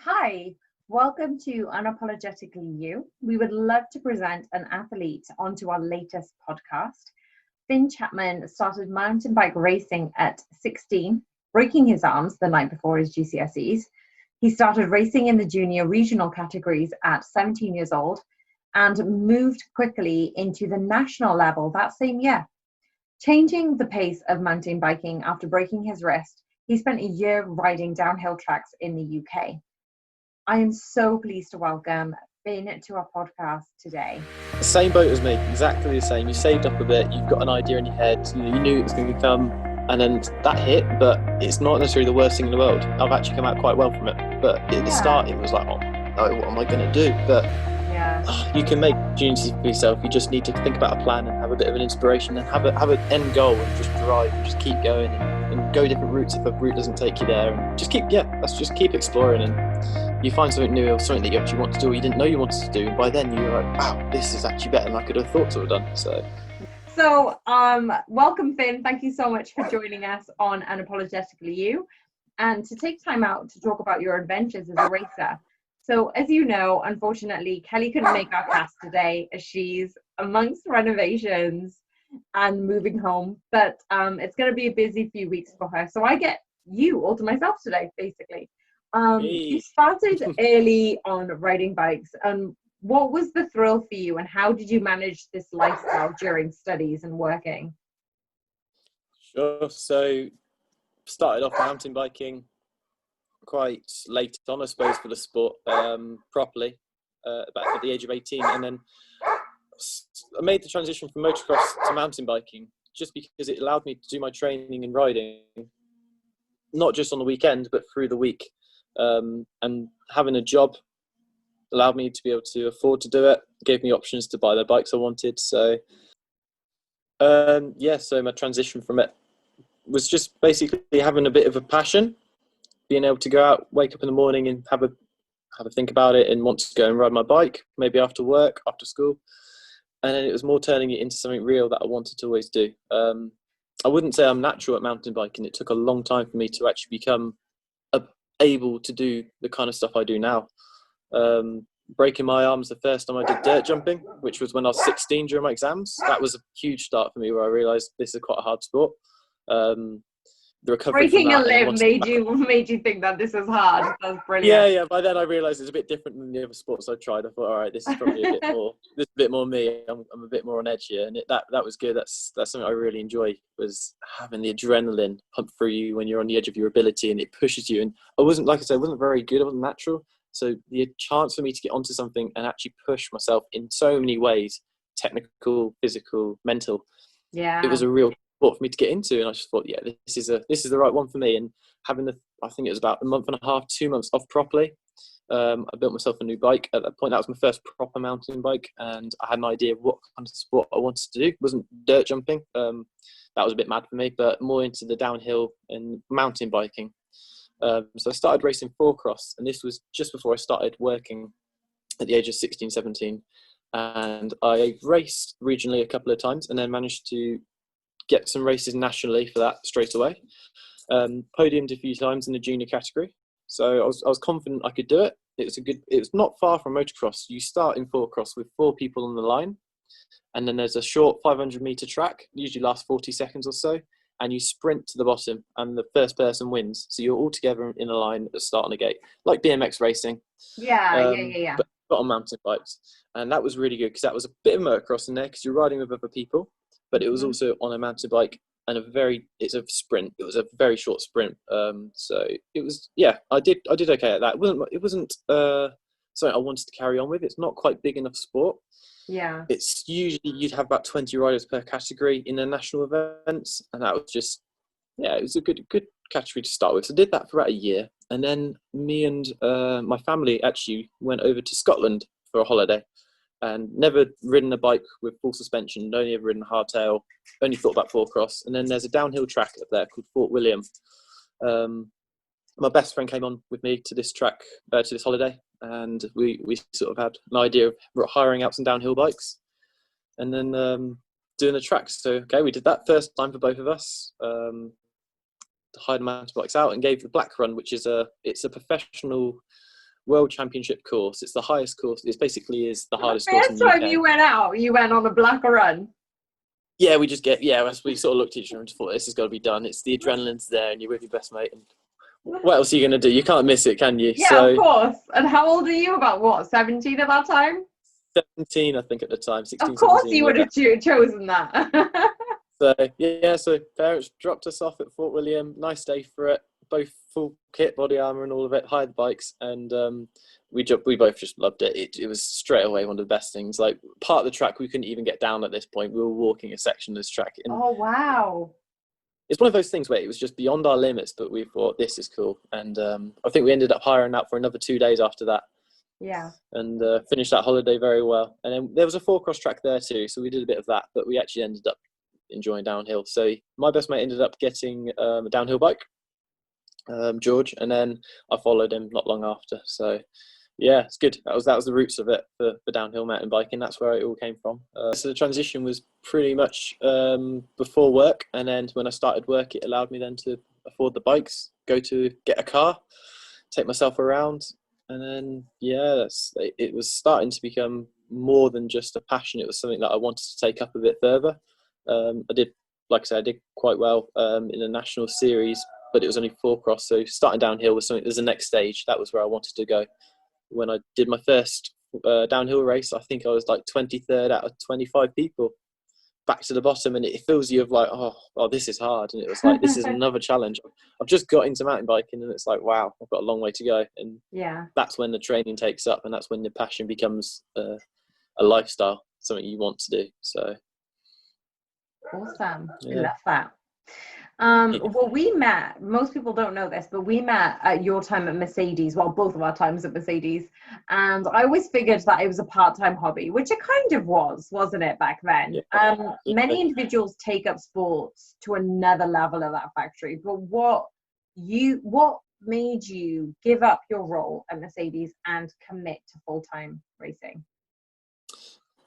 Hi, welcome to Unapologetically You. We would love to present an athlete onto our latest podcast. Chapman started mountain bike racing at 16, breaking his arms the night before his GCSEs. He started racing in the junior regional categories at 17 years old and moved quickly into the national level that same year. Changing the pace of mountain biking after breaking his wrist, he spent a year riding downhill tracks in the UK. I am so pleased to welcome Finn to our podcast today. The same boat as me, exactly the same. You saved up a bit, you've got an idea in your head, you knew it was going to come, and then that hit, but it's not necessarily the worst thing in the world. I've actually come out quite well from it, but at the start it was like, oh no, what am I going to do? But you can make opportunities for yourself. You just need to think about a plan and have a bit of an inspiration and have an end goal and just drive and just keep going and go different routes if a route doesn't take you there, and just keep exploring, and you find something new or something that you actually want to do or you didn't know you wanted to do, and by then you're like, wow, this is actually better than I could have thought to have done. So welcome, Finn. Thank you so much for joining us on Unapologetically You and to take time out to talk about your adventures as a racer. So as you know, unfortunately, Kelly couldn't make our cast today as she's amongst renovations and moving home, but it's going to be a busy few weeks for her. So I get you all to myself today, basically. You started early on riding bikes. What was the thrill for you, and how did you manage this lifestyle during studies and working? Sure. So started off mountain biking quite late on, I suppose, for the sport properly, about at the age of 18, and then I made the transition from motocross to mountain biking just because it allowed me to do my training and riding not just on the weekend but through the week, and having a job allowed me to be able to afford to do it, gave me options to buy the bikes I wanted. So so my transition from it was just basically having a bit of a passion, being able to go out, wake up in the morning and have a think about it and want to go and ride my bike, maybe after work, after school. And then it was more turning it into something real that I wanted to always do. I wouldn't say I'm natural at mountain biking. It took a long time for me to actually become able to do the kind of stuff I do now. Breaking my arms the first time I did dirt jumping, which was when I was 16 during my exams. That was a huge start for me, where I realised this is quite a hard sport. The recovery Breaking from a that limb made you think that this is hard. That's brilliant. Yeah. By then I realised it's a bit different than the other sports I tried. I thought, all right, this is probably a bit more me. I'm a bit more on edge here, and that was good. That's something I really enjoy, was having the adrenaline pump through you when you're on the edge of your ability, and it pushes you. And I wasn't, like I said, I wasn't very good. I wasn't natural. So the chance for me to get onto something and actually push myself in so many ways, technical, physical, mental, it was a real sport for me to get into. And I just thought, yeah, this is the right one for me. And having I think it was about a month and a half, 2 months off properly, I built myself a new bike. At that point, that was my first proper mountain bike, and I had an idea of what kind of sport I wanted to do. It wasn't dirt jumping. That was a bit mad for me, but more into the downhill and mountain biking. So I started racing four cross, and this was just before I started working at the age of 16, 17. And I raced regionally a couple of times and then managed to get some races nationally for that straight away. Podiumed a few times in the junior category. So I was confident I could do it. It was not far from motocross. You start in four cross with four people on the line, and then there's a short 500-meter track, usually lasts 40 seconds or so, and you sprint to the bottom, and the first person wins. So you're all together in a line at the start on the gate, like BMX racing. Yeah. But on mountain bikes. And that was really good, because that was a bit of motocross in there, because you're riding with other people, but it was also on a mountain bike, and it's a sprint. It was a very short sprint. So it was, I did okay at that. It wasn't something I wanted to carry on with. It's not quite big enough sport. Yeah. It's usually you'd have about 20 riders per category in the national events, and that was just, it was a good category to start with. So I did that for about a year, and then me and my family actually went over to Scotland for a holiday, and never ridden a bike with full suspension, only ever ridden hardtail, only thought about four cross. And then there's a downhill track up there called Fort William. My best friend came on with me to this track, to this holiday, and we sort of had an idea of hiring out some downhill bikes and then doing the tracks. So, okay, we did that first time for both of us. Hired mountain bikes out and gave the Black Run, which is it's a professional World Championship course. It's the highest course. It basically is the hardest The course in first the time UK. you went out, you went on a black run. Yeah, we sort of looked at each other and just thought, this has got to be done. It's the adrenaline's there, and you're with your best mate. And what else are you going to do? You can't miss it, can you? Yeah, So, of course. And how old are you? About what, 17 at that time? 17, I think, at the time. 16, Of course 17. you would have chosen that. So, yeah, so parents dropped us off at Fort William. Nice day for it. Both full kit, body armour and all of it, hired the bikes, and we both just loved it. It was straight away one of the best things. Like, part of the track we couldn't even get down at this point. We were walking a section of this track. And oh, wow. it's one of those things where it was just beyond our limits, but we thought, this is cool. And I think we ended up hiring out for another 2 days after that. Yeah. And finished that holiday very well. And then there was a 4-cross track there too, so we did a bit of that, but we actually ended up enjoying downhill. So my best mate ended up getting a downhill bike, George, and then I followed him not long after. So yeah, it's good. That was the roots of it for downhill mountain biking. That's where it all came from. So the transition was pretty much before work, and then when I started work, it allowed me then to afford the bikes, get a car, take myself around, and then it was starting to become more than just a passion. It was something that I wanted to take up a bit further. Like I said, I did quite well in the national series, but it was only 4-cross. So starting downhill was something. There's the next stage. That was where I wanted to go. When I did my first downhill race, I think I was like 23rd out of 25 people, back to the bottom, and it fills you of like, oh, this is hard. And it was like, this is another challenge. I've just got into mountain biking, and it's like, wow, I've got a long way to go. And yeah, that's when the training takes up, and that's when the passion becomes a lifestyle, something you want to do. So awesome. yeah. I love that. Well, we met, most people don't know this, but we met at your time at Mercedes, well, both of our times at Mercedes, and I always figured that it was a part-time hobby, which it kind of was, wasn't it, back then? Yeah. Many individuals take up sports to another level at that factory, but what made you give up your role at Mercedes and commit to full-time racing?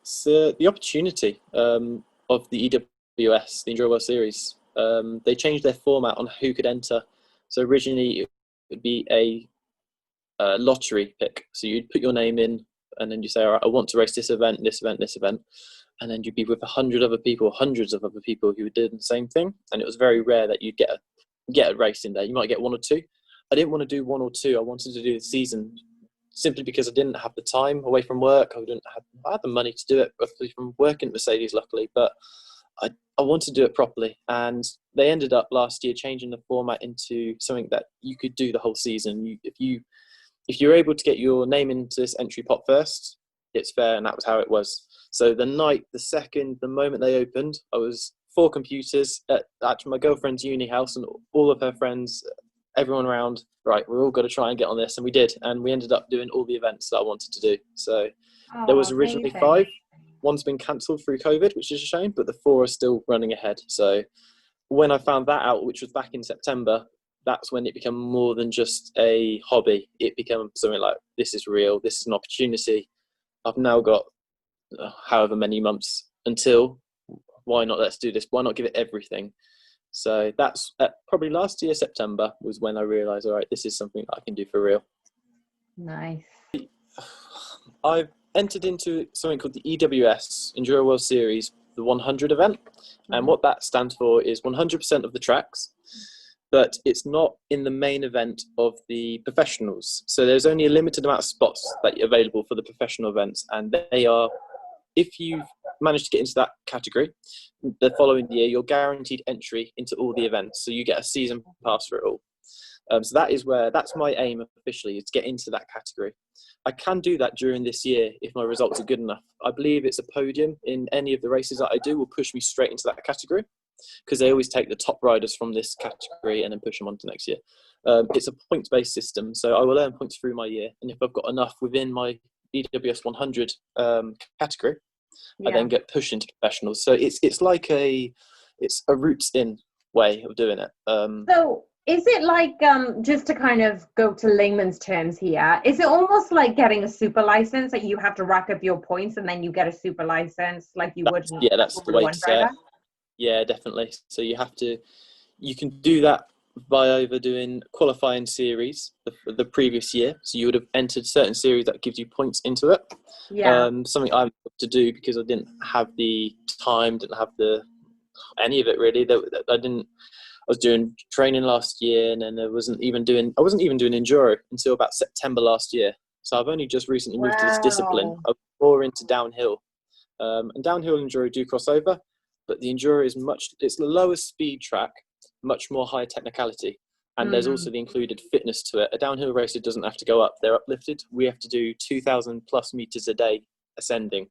So the opportunity of the EWS, the Enduro World Series. They changed their format on who could enter. So originally it would be a lottery pick. So you'd put your name in, and then you say, all right, I want to race this event, this event, this event. And then you'd be with hundreds of other people who did the same thing. And it was very rare that you'd get a race in there. You might get 1 or 2. I didn't want to do 1 or 2. I wanted to do the season, simply because I didn't have the time away from work. I had the money to do it, roughly, from working at Mercedes, luckily, but I wanted to do it properly. And they ended up last year changing the format into something that you could do the whole season. If you're able to get your name into this entry pot first, it's fair, and that was how it was. So the moment they opened, I was 4 computers at my girlfriend's uni house, and all of her friends, everyone around, right, we're all got to try and get on this. And we did. And we ended up doing all the events that I wanted to do. So there was originally amazing. 5. One's been cancelled through COVID, which is a shame, but the 4 are still running ahead. So when I found that out, which was back in September, that's when it became more than just a hobby. It became something like, this is real, this is an opportunity. I've now got however many months until, why not, let's do this, why not give it everything? So that's probably last year, September, was when I realised, all right, this is something I can do for real. Nice. I've entered into something called the EWS, Enduro World Series, the 100 event. And what that stands for is 100% of the tracks, but it's not in the main event of the professionals. So there's only a limited amount of spots that are available for the professional events. And they are, if you've managed to get into that category, the following year, you're guaranteed entry into all the events. So you get a season pass for it all. So that's my aim officially, is to get into that category. I can do that during this year if my results are good enough. I believe it's a podium in any of the races that I do will push me straight into that category, because they always take the top riders from this category and then push them on to next year. It's a points-based system, so I will earn points through my year, and if I've got enough within my EWS 100 category, I then get pushed into professionals. So it's like a roots-in way of doing it. So is it like, just to kind of go to layman's terms here, is it almost like getting a super license, that you have to rack up your points and then you get a super license like you would? Yeah, that's the way to say it. Yeah, definitely. So you can do that by either doing qualifying series the previous year. So you would have entered certain series that gives you points into it. Yeah. Something I had to do because I didn't have the time, didn't have any of it really. That I didn't. I was doing training last year, and then I wasn't even doing enduro until about September last year. So I've only just recently moved to this discipline. Wow. I'm more into downhill, and downhill and enduro do cross over, but the enduro is it's the lowest speed track, much more high technicality, and there's also Mm. the included fitness to it. A downhill racer doesn't have to go up; they're uplifted. We have to do 2,000 plus meters a day ascending.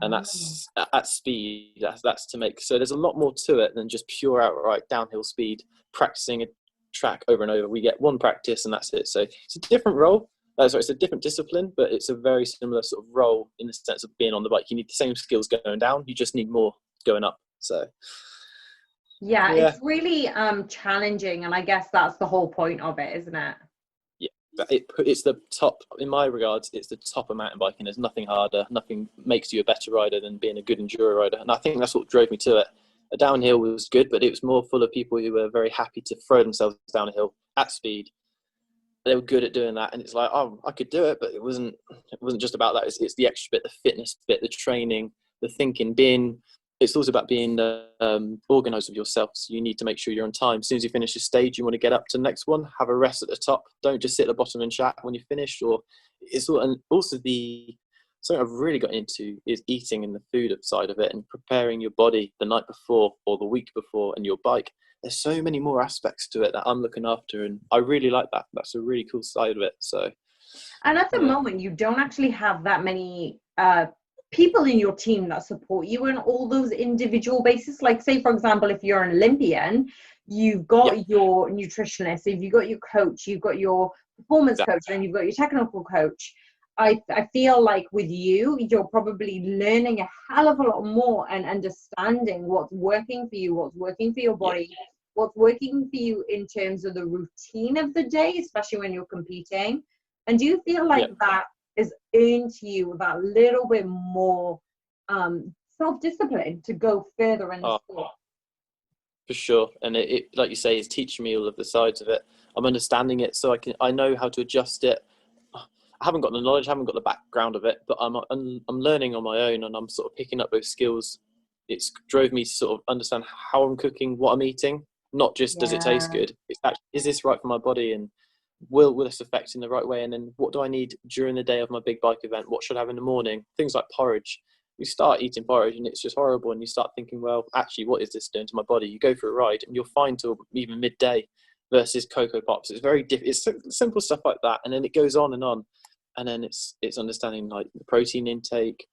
And Oh. that's at speed. That's to make. So there's a lot more to it than just pure outright downhill speed. Practicing a track over and over. We get one practice and that's it. So it's a different role. Sorry, it's a different discipline, but it's a very similar sort of role in the sense of being on the bike. You need the same skills going down. You just need more going up. So Yeah, yeah, it's really challenging, and I guess that's the whole point of it, isn't it? yeah. But it's the top, in my regards, it's the top of mountain biking. There's nothing harder, nothing makes you a better rider than being a good enduro rider. And I think that's what drove me to it. A downhill was good, but it was more full of people who were very happy to throw themselves down a hill at speed. They were good at doing that, and it's like, oh, I could do it, but it wasn't just about that. It's the extra bit, the fitness bit, the training, the thinking, it's also about being organized with yourself. So you need to make sure you're on time. As soon as you finish a stage, you want to get up to the next one, have a rest at the top. Don't just sit at the bottom and chat when you finish. Or it's all, and also something I've really got into is eating and the food side of it, and preparing your body the night before or the week before, and your bike. There's so many more aspects to it that I'm looking after, and I really like that. That's a really cool side of it. So And at the yeah, moment, you don't actually have that many people in your team that support you on all those individual bases. Like, say, for example, if you're an Olympian, you've yeah, got your nutritionist, if you've got your coach, you've got your performance exactly. coach, and you've got your technical coach. I feel like with you, you're probably learning a hell of a lot more and understanding what's working for you, what's working for your Yeah, body, what's working for you in terms of the routine of the day, especially when you're competing. And do you feel yeah. like that is into you that little bit more self-discipline to go further in the Oh, sport? for sure. And it, like you say, is teaching me all of the sides of it. I'm understanding it, so I know how to adjust it. I haven't got the knowledge, I haven't got the background of it, but I'm learning on my own, and I'm sort of picking up those skills. It's drove me to sort of understand how I'm cooking, what I'm eating, not just does it taste Yeah, good. It's actually, is this right for my body, and will this affect in the right way? And then what do I need during the day of my big bike event? What should I have in the morning? Things like porridge. You start eating porridge and it's just horrible, and you start thinking, well, actually, what is this doing to my body? You go for a ride and you're fine till even midday, versus Cocoa Pops. It's very it's simple stuff like that, and then it goes on and on. And then it's understanding like the protein intake,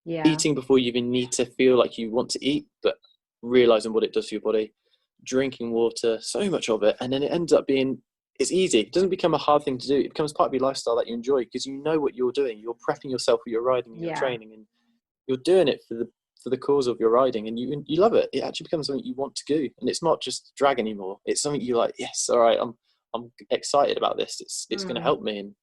yeah. eating before you even need to feel like you want to eat, but realizing what it does for your body, drinking water, so much of it. And then it ends up being, it's easy. It doesn't become a hard thing to do. It becomes part of your lifestyle that you enjoy, because you know what you're doing. You're prepping yourself for your riding and your Yeah. training, and you're doing it for the cause of your riding, and you love it. It actually becomes something you want to do, and it's not just drag anymore. It's something you like. Yes, all right, I'm excited about this. It's going to Mm. help me, and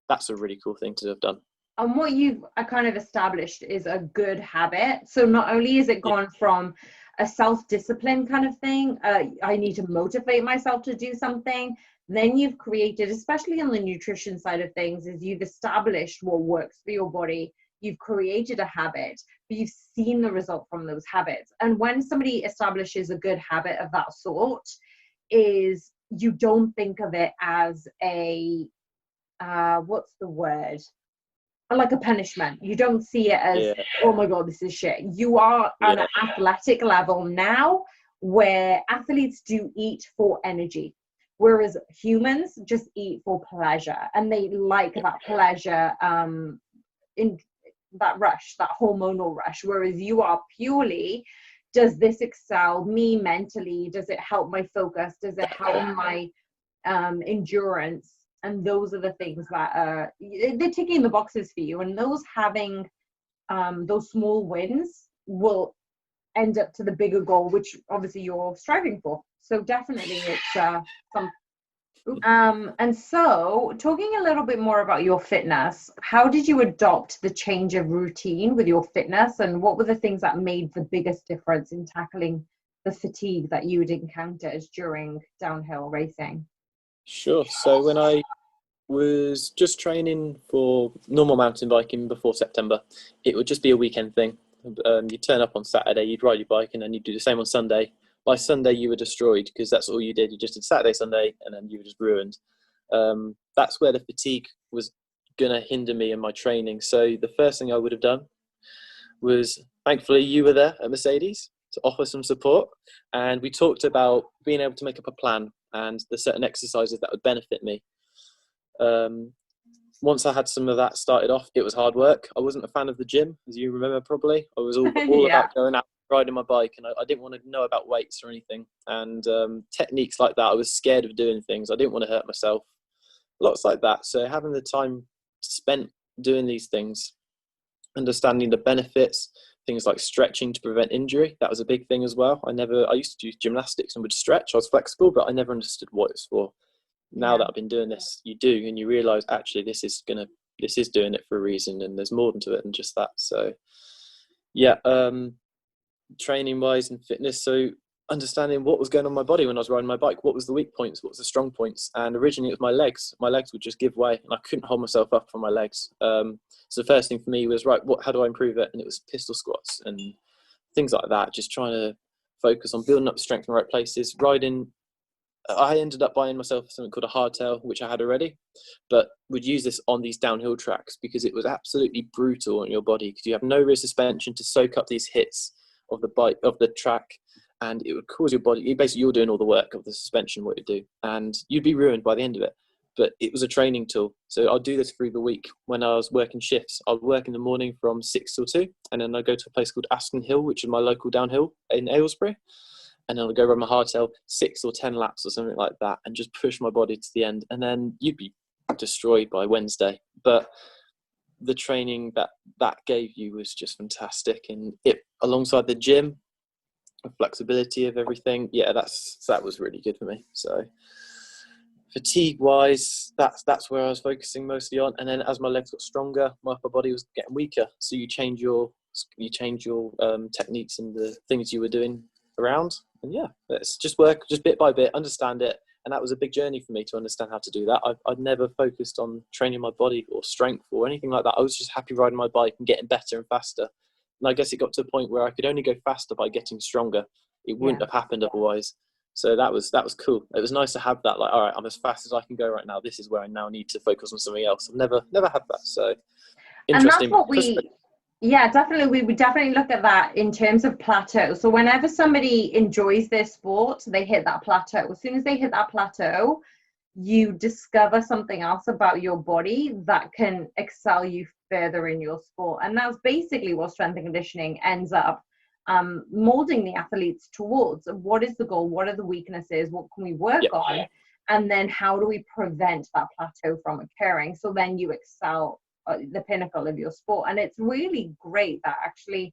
that's a really cool thing to have done. And what you've kind of established is a good habit. So not only is it Yeah, gone from a self-discipline kind of thing, I need to motivate myself to do something. Then you've created, especially on the nutrition side of things, is you've established what works for your body. You've created a habit, but you've seen the result from those habits. And when somebody establishes a good habit of that sort, is you don't think of it as a what's the word? Like a punishment. You don't see it as, yeah, oh my God, this is shit. You are on yeah, an athletic level now where athletes do eat for energy, whereas humans just eat for pleasure, and they like yeah, that pleasure in that rush, that hormonal rush, whereas you are purely, does this excel me mentally? Does it help my focus? Does it help my endurance? And those are the things that are, they're ticking the boxes for you, and those having those small wins will end up to the bigger goal, which obviously you're striving for. So definitely it's some and so talking a little bit more about your fitness, how did you adopt the change of routine with your fitness, and what were the things that made the biggest difference in tackling the fatigue that you would encounter during downhill racing? Sure. So when I was just training for normal mountain biking before September, it would just be a weekend thing. You'd turn up on Saturday, you'd ride your bike, and then you'd do the same on Sunday. By Sunday, you were destroyed because that's all you did. You just did Saturday, Sunday, and then you were just ruined. That's where the fatigue was going to hinder me in my training. So the first thing I would have done was, thankfully, you were there at Mercedes to offer some support. And we talked about being able to make up a plan and the certain exercises that would benefit me. Once I had some of that started off, it was hard work. I wasn't a fan of the gym, as you remember probably. I was all Yeah. about going out, riding my bike, and I didn't want to know about weights or anything. And techniques like that, I was scared of doing things. I didn't want to hurt myself. Lots like that. So having the time spent doing these things, understanding the benefits, things like stretching to prevent injury, that was a big thing as well. I used to do gymnastics and would stretch. I was flexible, but I never understood what it's for. Now that I've been doing this, you do, and you realize actually this is doing it for a reason, and there's more to it than just that. So yeah, training wise and fitness, so understanding what was going on in my body when I was riding my bike, what was the weak points, what was the strong points. And originally it was my legs would just give way and I couldn't hold myself up from my legs. So the first thing for me was, right, how do I improve it? And it was pistol squats and things like that, just trying to focus on building up strength in the right places. Riding, I ended up buying myself something called a hardtail, which I had already, but would use this on these downhill tracks because it was absolutely brutal on your body because you have no rear suspension to soak up these hits of the bike, of the track, and it would cause your body, basically you're doing all the work of the suspension, what you do, and you'd be ruined by the end of it. But it was a training tool. So I'll do this through the week. When I was working shifts, I'd work in the morning from 6 till 2, and then I'd go to a place called Aston Hill, which is my local downhill in Aylesbury. And then I'd go run my hardtail 6 or 10 laps or something like that and just push my body to the end. And then you'd be destroyed by Wednesday. But the training that gave you was just fantastic. And it, alongside the gym, the flexibility of everything, yeah, that was really good for me. So fatigue wise, that's where I was focusing mostly on. And then as my legs got stronger, my upper body was getting weaker. So you change your techniques and the things you were doing around. And yeah, let's just work just bit by bit, understand it. And that was a big journey for me to understand how to do that. I'd never focused on training my body or strength or anything like that. I was just happy riding my bike and getting better and faster. And I guess it got to a point where I could only go faster by getting stronger. It wouldn't have happened otherwise. So that was cool. It was nice to have that, like, all right, I'm as fast as I can go right now. This is where I now need to focus on something else. I've never had that. So interesting. And that's what yeah, definitely. We would definitely look at that in terms of plateau. So whenever somebody enjoys their sport, they hit that plateau. As soon as they hit that plateau, you discover something else about your body that can excel you further in your sport. And that's basically what strength and conditioning ends up molding the athletes towards. What is the goal? What are the weaknesses? What can we work on? And then how do we prevent that plateau from occurring? So then you excel the pinnacle of your sport. And it's really great that actually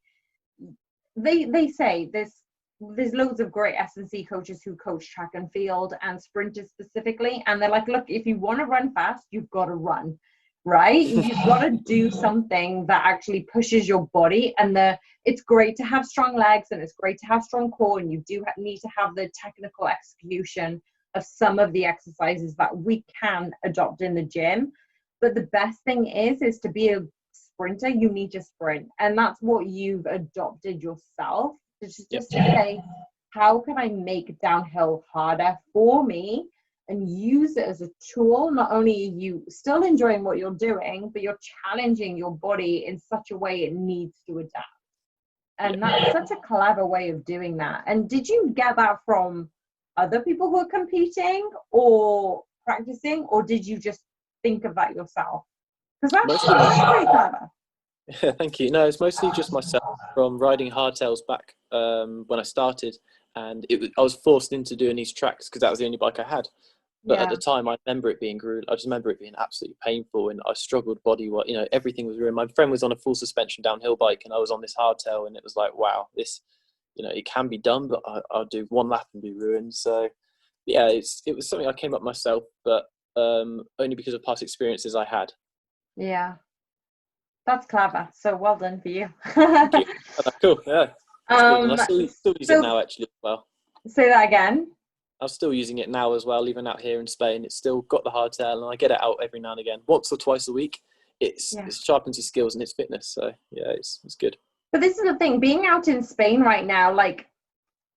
they say there's loads of great S&C coaches who coach track and field and sprinters specifically, and they're like, look, if you want to run fast, you've got to run, right? You've got to do something that actually pushes your body. And it's great to have strong legs and it's great to have strong core, and you do need to have the technical execution of some of the exercises that we can adopt in the gym. But the best thing is to be a sprinter, you need to sprint. And that's what you've adopted yourself. Just to say, how can I make downhill harder for me and use it as a tool? Not only are you still enjoying what you're doing, but you're challenging your body in such a way it needs to adapt. And that's such a clever way of doing that. And did you get that from other people who are competing or practicing, or did you just think of that yourself? Because that's very clever. Thank you. No, it's mostly just myself from riding hardtails back when I started, and I was forced into doing these tracks because that was the only bike I had. But at the time, I remember it being grueling. I just remember it being absolutely painful, and I struggled body-wise. You know, everything was ruined. My friend was on a full suspension downhill bike, and I was on this hardtail, and it was like, wow, this, it can be done, but I'll do one lap and be ruined. So, yeah, it was something I came up myself, but only because of past experiences I had. Yeah. That's clever. So well done for you. Thank you. Cool. Yeah. It's good, and I still use it So now actually as well. say that again. I'm still using it now as well, even out here in Spain. It's still got the hardtail, and I get it out every now and again, once or twice a week. It Yeah. sharpens your skills and it's fitness. So yeah, it's good. But this is the thing, being out in Spain right now, like,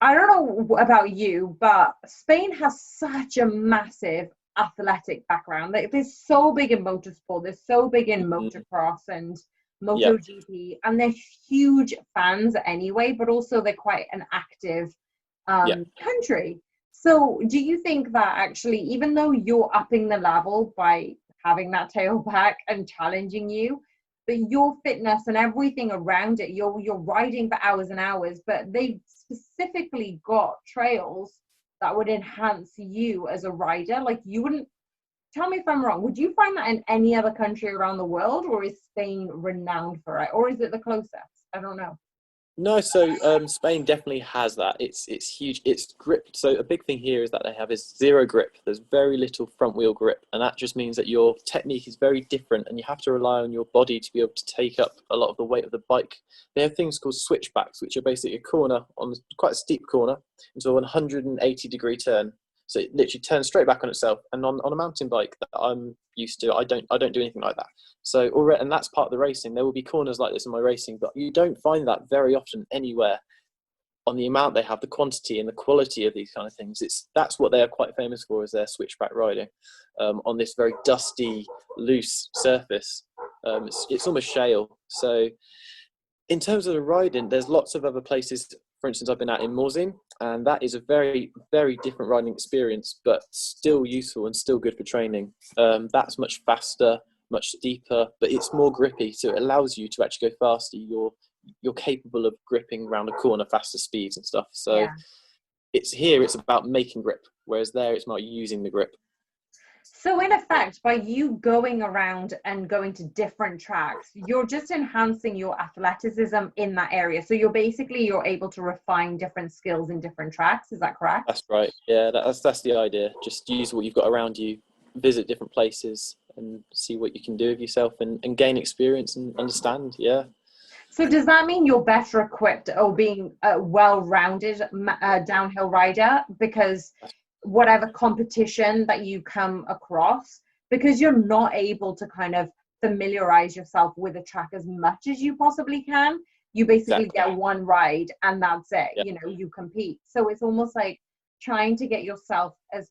I don't know about you, but Spain has such a massive athletic background. Like, they're so big in motorsport, they're so big in motocross and Yeah, MotoGP, and they're huge fans anyway, but also they're quite an active yeah. country. So do you think that actually, even though you're upping the level by having that tailback and challenging you, but your fitness and everything around it, you're riding for hours and hours, but they've specifically got trails that would enhance you as a rider? Like, you wouldn't, tell me if I'm wrong, would you find that in any other country around the world, or is Spain renowned for it, or is it the closest? I don't know. No, so Spain definitely has that. It's huge. It's grip. So a big thing here is that they have is zero grip. There's very little front wheel grip, and that just means that your technique is very different, and you have to rely on your body to be able to take up a lot of the weight of the bike. They have things called switchbacks, which are basically a corner on quite a steep corner into a 180-degree turn. So it literally turns straight back on itself. And on a mountain bike that I'm used to, I don't do anything like that. So already, and that's part of the racing. There will be corners like this in my racing, but you don't find that very often anywhere. On the amount they have, the quantity and the quality of these kind of things, that's what they are quite famous for, is their switchback riding on this very dusty, loose surface. It's almost shale. So in terms of the riding, there's lots of other places. For instance, I've been out in Morzine, and that is a very, very different riding experience, but still useful and still good for training. That's much faster, much steeper, but it's more grippy, so it allows you to actually go faster. You're capable of gripping around a corner, faster speeds and stuff. So Yeah. it's about making grip, whereas there it's about using the grip. So in effect, by you going around and going to different tracks, you're just enhancing your athleticism in that area. So you're able to refine different skills in different tracks. Is that correct? That's right. Yeah, that's the idea. Just use what you've got around you, visit different places and see what you can do with yourself and gain experience and understand. Yeah. So does that mean you're better equipped or being a well-rounded downhill rider because whatever competition that you come across, because you're not able to kind of familiarize yourself with a track as much as you possibly can, you basically Exactly. get one ride and that's it. Yeah. You compete. So it's almost like trying to get yourself as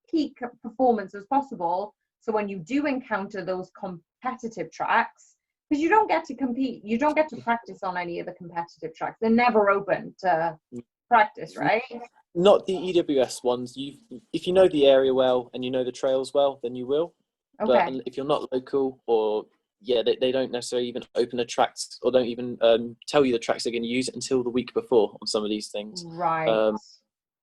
peak performance as possible, so when you do encounter those competitive tracks, because you don't get to compete, you don't get to practice on any of the competitive tracks, they're never open to practice, right? Not the EWS ones. If you know the area well and you know the trails well, then you will. But Okay. if you're not local, or they don't necessarily even open the tracks or don't even tell you the tracks they're going to use until the week before on some of these things. Right.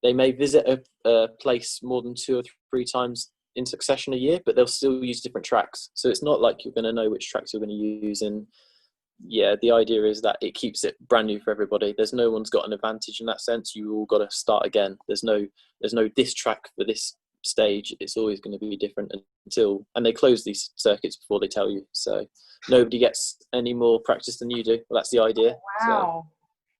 They may visit a place more than 2 or 3 times in succession a year, but they'll still use different tracks. So it's not like you're going to know which tracks you're going to use. And yeah, the idea is that it keeps it brand new for everybody. There's no one's got an advantage in that sense. You all got to start again. There's no this track for this stage. It's always going to be different and they close these circuits before they tell you. So nobody gets any more practice than you do. Well, that's the idea. Wow.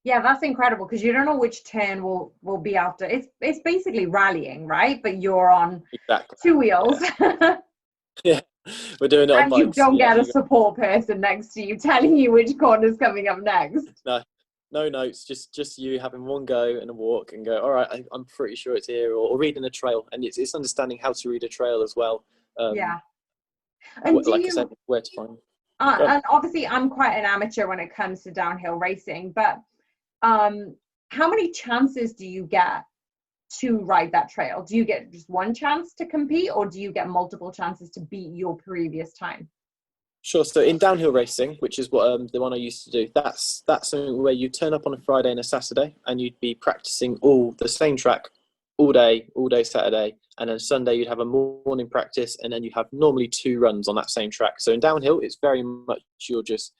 Yeah, that's incredible, because you don't know which turn will be after. It's basically rallying, right? But you're on Exactly. 2 wheels. Yeah. Yeah. We're doing it on And you bikes. don't Yeah. get a support person next to you telling you which corner's coming up next. No notes, just you having one go and a walk and go, all right, I'm pretty sure it's here, or reading a trail. And it's understanding how to read a trail as well. Yeah. And Like I said, where to find. and obviously I'm quite an amateur when it comes to downhill racing, but how many chances do you get to ride that trail? Do you get just one chance to compete, or do you get multiple chances to beat your previous time? Sure. So in downhill racing, which is what the one I used to do, that's something where you turn up on a Friday and a Saturday, and you'd be practicing all the same track all day Saturday, and then Sunday you'd have a morning practice, and then you have normally 2 runs on that same track. So in downhill, it's very much you're just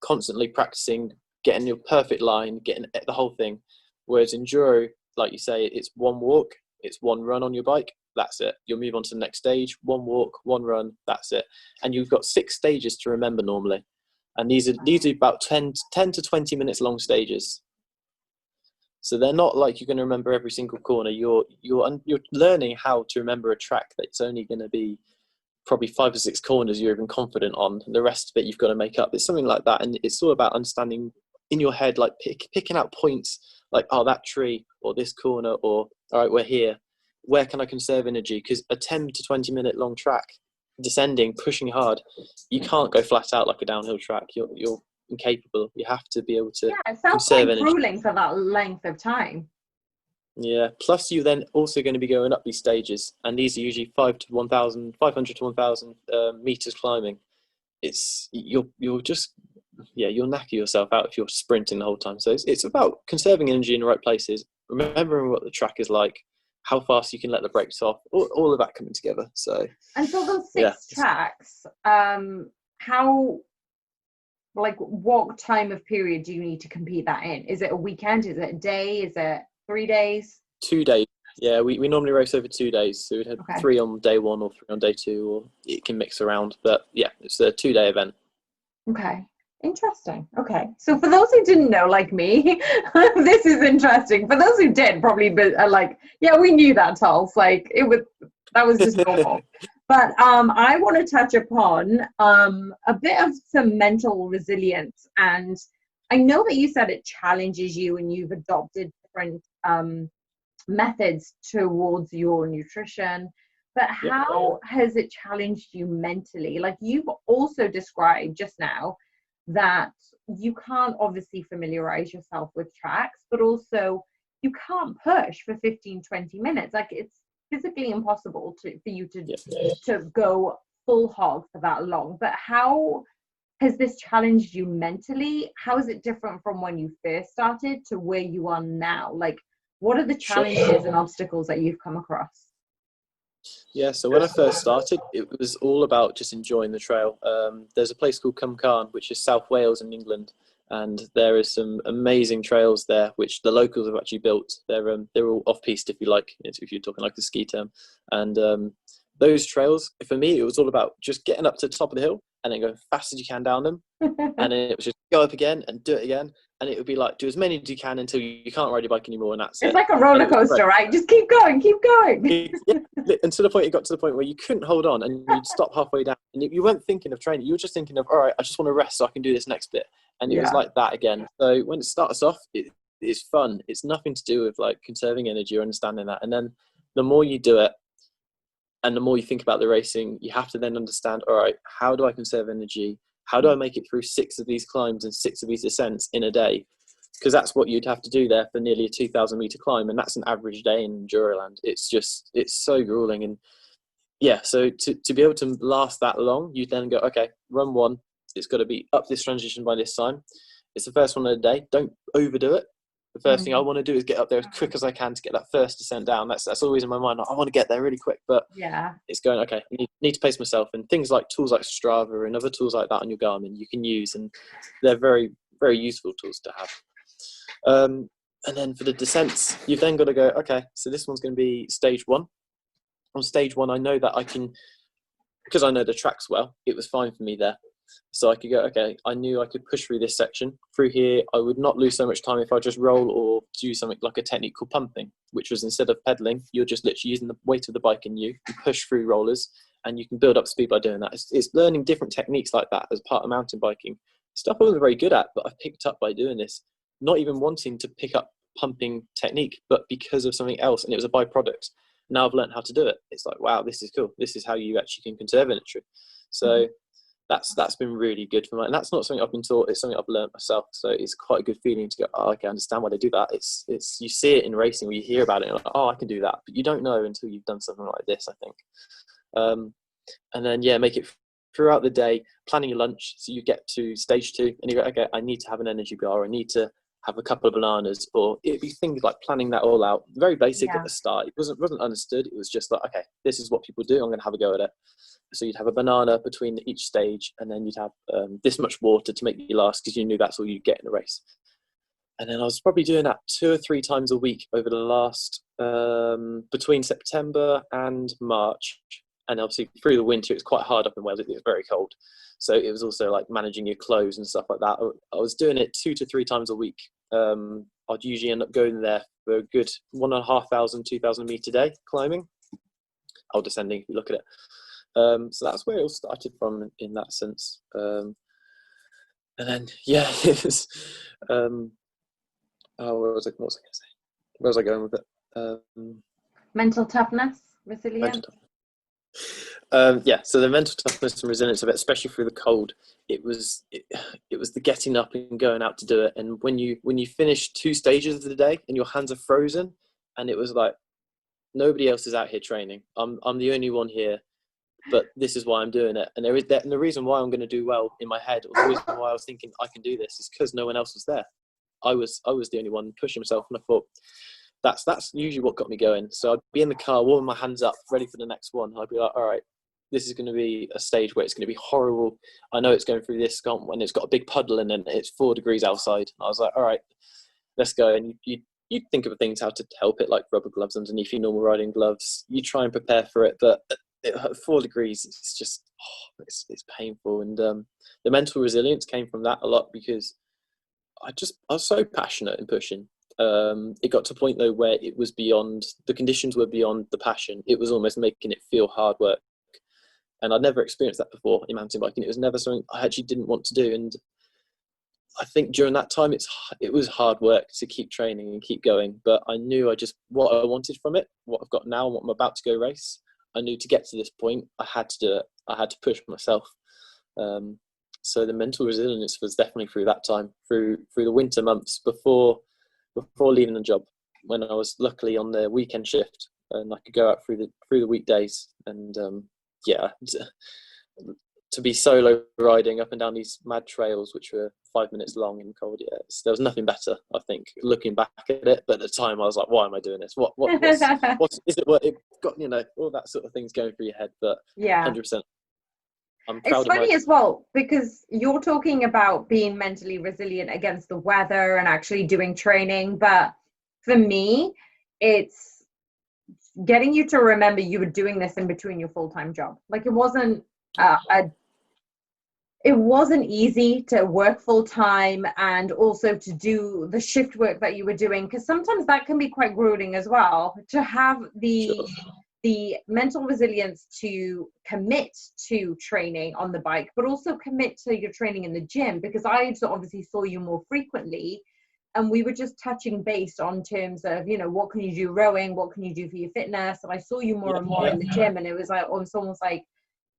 constantly practicing, getting your perfect line, getting the whole thing. Whereas enduro, like you say, it's one walk, it's one run on your bike. That's it. You'll move on to the next stage. One walk, one run. That's it. And you've got 6 stages to remember normally, and these are about 10 to 20 minutes long stages. So they're not like you're going to remember every single corner. You're learning how to remember a track that's only going to be probably 5 or 6 corners you're even confident on. The rest of it you've got to make up. It's something like that, and it's all about understanding in your head, like picking out points, like, oh, that tree or this corner, or all right, we're here. Where can I conserve energy? Because a 10 to 20 minute long track, descending, pushing hard, you can't go flat out like a downhill track. You're incapable. You have to be able to Yeah, it sounds conserve quite energy. grueling for that length of time. Yeah. Plus, you're then also going to be going up these stages, and these are usually 500 to 1,000 meters climbing. You're just, yeah, you'll knacker yourself out if you're sprinting the whole time. So it's about conserving energy in the right places, remembering what the track is like, how fast you can let the brakes off, all of that coming together. So, And for those yeah. 6 tracks, how, like, what time of period do you need to compete that in? Is it a weekend? Is it a day? Is it 3 days? 2 days. Yeah, we normally race over 2 days. So we'd have Okay. 3 on day 1 or 3 on day 2, or it can mix around. But yeah, it's a 2-day event. Okay. Interesting. Okay. So for those who didn't know, like me, this is interesting. For those who did, probably are like, yeah, we knew that, Tulse. Like, that was just normal. But I want to touch upon a bit of some mental resilience. And I know that you said it challenges you and you've adopted different methods towards your nutrition. But how has it challenged you mentally? Like, you've also described just now that you can't obviously familiarize yourself with tracks, but also you can't push for 15-20 minutes. Like, it's physically impossible for you to go full hog for that long. But how has this challenged you mentally? How is it different from when you first started to where you are now? Like, what are the challenges and obstacles that you've come across? Yeah, so when I first started, it was all about just enjoying the trail. There's a place called Cumcarn, which is South Wales in England, and there is some amazing trails there, which the locals have actually built. They're all off-piste, if you like, if you're talking like the ski term. And those trails, for me, it was all about just getting up to the top of the hill and then going fast as you can down them. And then it was just go up again and do it again. And it would be like, do as many as you can until you can't ride your bike anymore, and that's it. It's like a roller coaster, right? Just keep going, keep going. And to the point, it got to the point where you couldn't hold on and you'd stop halfway down. And you weren't thinking of training. You were just thinking of, all right, I just want to rest so I can do this next bit. And it was like that again. So when it starts off, it's fun. It's nothing to do with like conserving energy or understanding that. And then the more you do it, and the more you think about the racing, you have to then understand, all right, how do I conserve energy? How do I make it through 6 of these climbs and 6 of these descents in a day? Because that's what you'd have to do there for nearly a 2,000 meter climb. And that's an average day in Enduroland. It's so grueling. And yeah, so to be able to last that long, you then go, okay, run 1. It's got to be up this transition by this time. It's the first one of the day. Don't overdo it. The first thing I want to do is get up there as quick as I can to get that first descent down. That's always in my mind. I want to get there really quick, but it's going, okay, I need to pace myself. And things like tools like Strava and other tools like that on your Garmin you can use, and they're very, very useful tools to have. And then for the descents, you've then got to go, okay, so this one's going to be stage 1. On stage 1, I know that I can, because I know the tracks well, it was fine for me there. So I could go, okay, I knew I could push through this section. Through here, I would not lose so much time if I just roll or do something like a technique called pumping, which was instead of pedaling, you're just literally using the weight of the bike in you. You push through rollers and you can build up speed by doing that. It's learning different techniques like that as part of mountain biking. Stuff I wasn't very good at, but I've picked up by doing this. Not even wanting to pick up pumping technique, but because of something else, and it was a byproduct. Now I've learned how to do it. It's like, wow, this is cool. This is how you actually can conserve energy. So that's been really good for me. And that's not something I've been taught. It's something I've learned myself. So it's quite a good feeling to go, oh, okay, I understand why they do that. It's you see it in racing where you hear about it and you're like, oh, I can do that. But you don't know until you've done something like this, I think. And then, make it throughout the day, planning your lunch. So you get to stage 2 and you go, okay, I need to have an energy bar. I need to have a couple of bananas, or it'd be things like planning that all out. Very basic at the start. It wasn't understood. It was just like, okay, this is what people do. I'm going to have a go at it. So you'd have a banana between each stage, and then you'd have this much water to make you last, because you knew that's all you'd get in a race. And then I was probably doing that 2 or 3 times a week over the last, between September and March. And obviously through the winter, it's quite hard up in Wales. It was very cold. So it was also like managing your clothes and stuff like that. I was doing it 2 to 3 times a week. I'd usually end up going there for a good 1,500, 2,000 meter day climbing, or descending if you look at it. So that's where it all started from in that sense. And then, yeah, it was, what was I going to say? Where was I going with it? Mental toughness, resilience. Yeah, so the mental toughness and resilience of it, especially through the cold, it was the getting up and going out to do it. And when you finish 2 stages of the day and your hands are frozen, and it was like, nobody else is out here training. I'm the only one here, but this is why I'm doing it. And and the reason why I'm going to do well in my head, or the reason why I was thinking I can do this, is because no one else was there. I was the only one pushing myself, and I thought that's usually what got me going. So I'd be in the car, warming my hands up, ready for the next one. I'd be like, all right, this is going to be a stage where it's going to be horrible. I know it's going through this scump when it's got a big puddle in it. It's 4 degrees outside. I was like, all right, let's go. And you think of things how to help it, like rubber gloves underneath your normal riding gloves. You try and prepare for it, but at 4 degrees, it's just, it's painful. And the mental resilience came from that a lot, because I was so passionate in pushing. It got to a point though where it was beyond, the conditions were beyond the passion. It was almost making it feel hard work. And I'd never experienced that before in mountain biking. It was never something I actually didn't want to do. And I think during that time, it was hard work to keep training and keep going. But I knew what I wanted from it, what I've got now, and what I'm about to go race. I knew to get to this point, I had to do it. I had to push myself. So the mental resilience was definitely through that time, through the winter months before leaving the job, when I was luckily on the weekend shift and I could go out through the weekdays. And yeah, to be solo riding up and down these mad trails, which were 5 minutes long in cold, yeah, there was nothing better, I think, looking back at it. But at the time, I was like, why am I doing this? What is it? What it got, all that sort of things going through your head. But Yeah, 100%, I'm it's proud of funny as well, because you're talking about being mentally resilient against the weather and actually doing training, but for me, it's getting you to remember you were doing this in between your full-time job. Like, it wasn't it wasn't easy to work full-time and also to do the shift work that you were doing, because sometimes that can be quite grueling as well, to have Sure. the mental resilience to commit to training on the bike, but also commit to your training in the gym, because I obviously saw you more frequently, and we were just touching base on terms of, what can you do rowing, what can you do for your fitness, and I saw you more and more in the gym, and it was almost like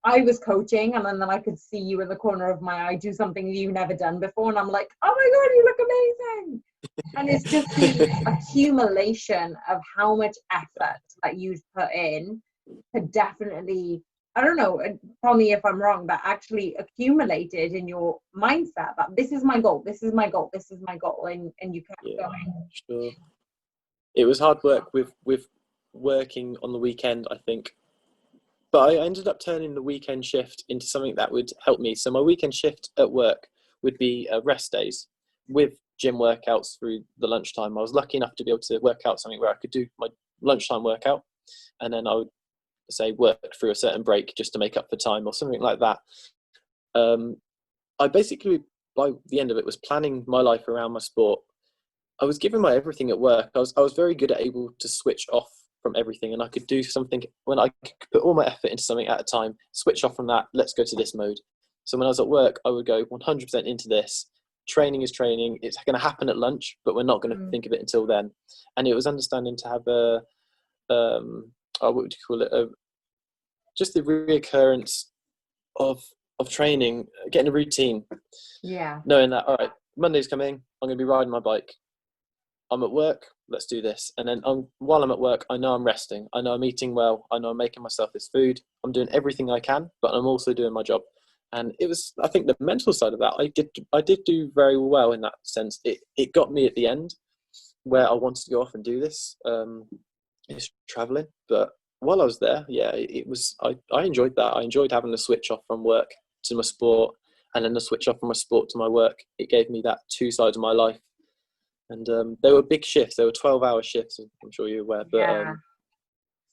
I was coaching, and then I could see you in the corner of my eye do something you've never done before, and I'm like, oh my god, you look amazing. And it's just the accumulation of how much effort that you've put in to definitely, I don't know, tell me if I'm wrong, but actually accumulated in your mindset that this is my goal, this is my goal, this is my goal, and you kept going. Sure. It was hard work with working on the weekend, I think. But I ended up turning the weekend shift into something that would help me. So my weekend shift at work would be rest days with gym workouts through the lunchtime. I was lucky enough to be able to work out something where I could do my lunchtime workout, and then I would say work through a certain break just to make up for time or something like that. I basically, by the end of it, was planning my life around my sport. I was giving my everything at work. I was very good at able to switch off from everything, and I could do something when I could put all my effort into something at a time, switch off from that, let's go to this mode. So when I was at work, I would go 100% into this. Training is training. It's going to happen at lunch, but we're not going to think of it until then. And it was understanding to have what would you call it? Just the reoccurrence of training, getting a routine. Yeah. Knowing that, all right, Monday's coming, I'm going to be riding my bike. I'm at work, let's do this. And then while I'm at work, I know I'm resting. I know I'm eating well. I know I'm making myself this food. I'm doing everything I can, but I'm also doing my job. And it was, I think the mental side of that, I did do very well in that sense. It got me at the end where I wanted to go off and do this. It's traveling. But while I was there, yeah, it was, I enjoyed that. I enjoyed having the switch off from work to my sport, and then the switch off from my sport to my work. It gave me that 2 sides of my life. And they were big shifts. They were 12-hour shifts, I'm sure you're aware. But Yeah.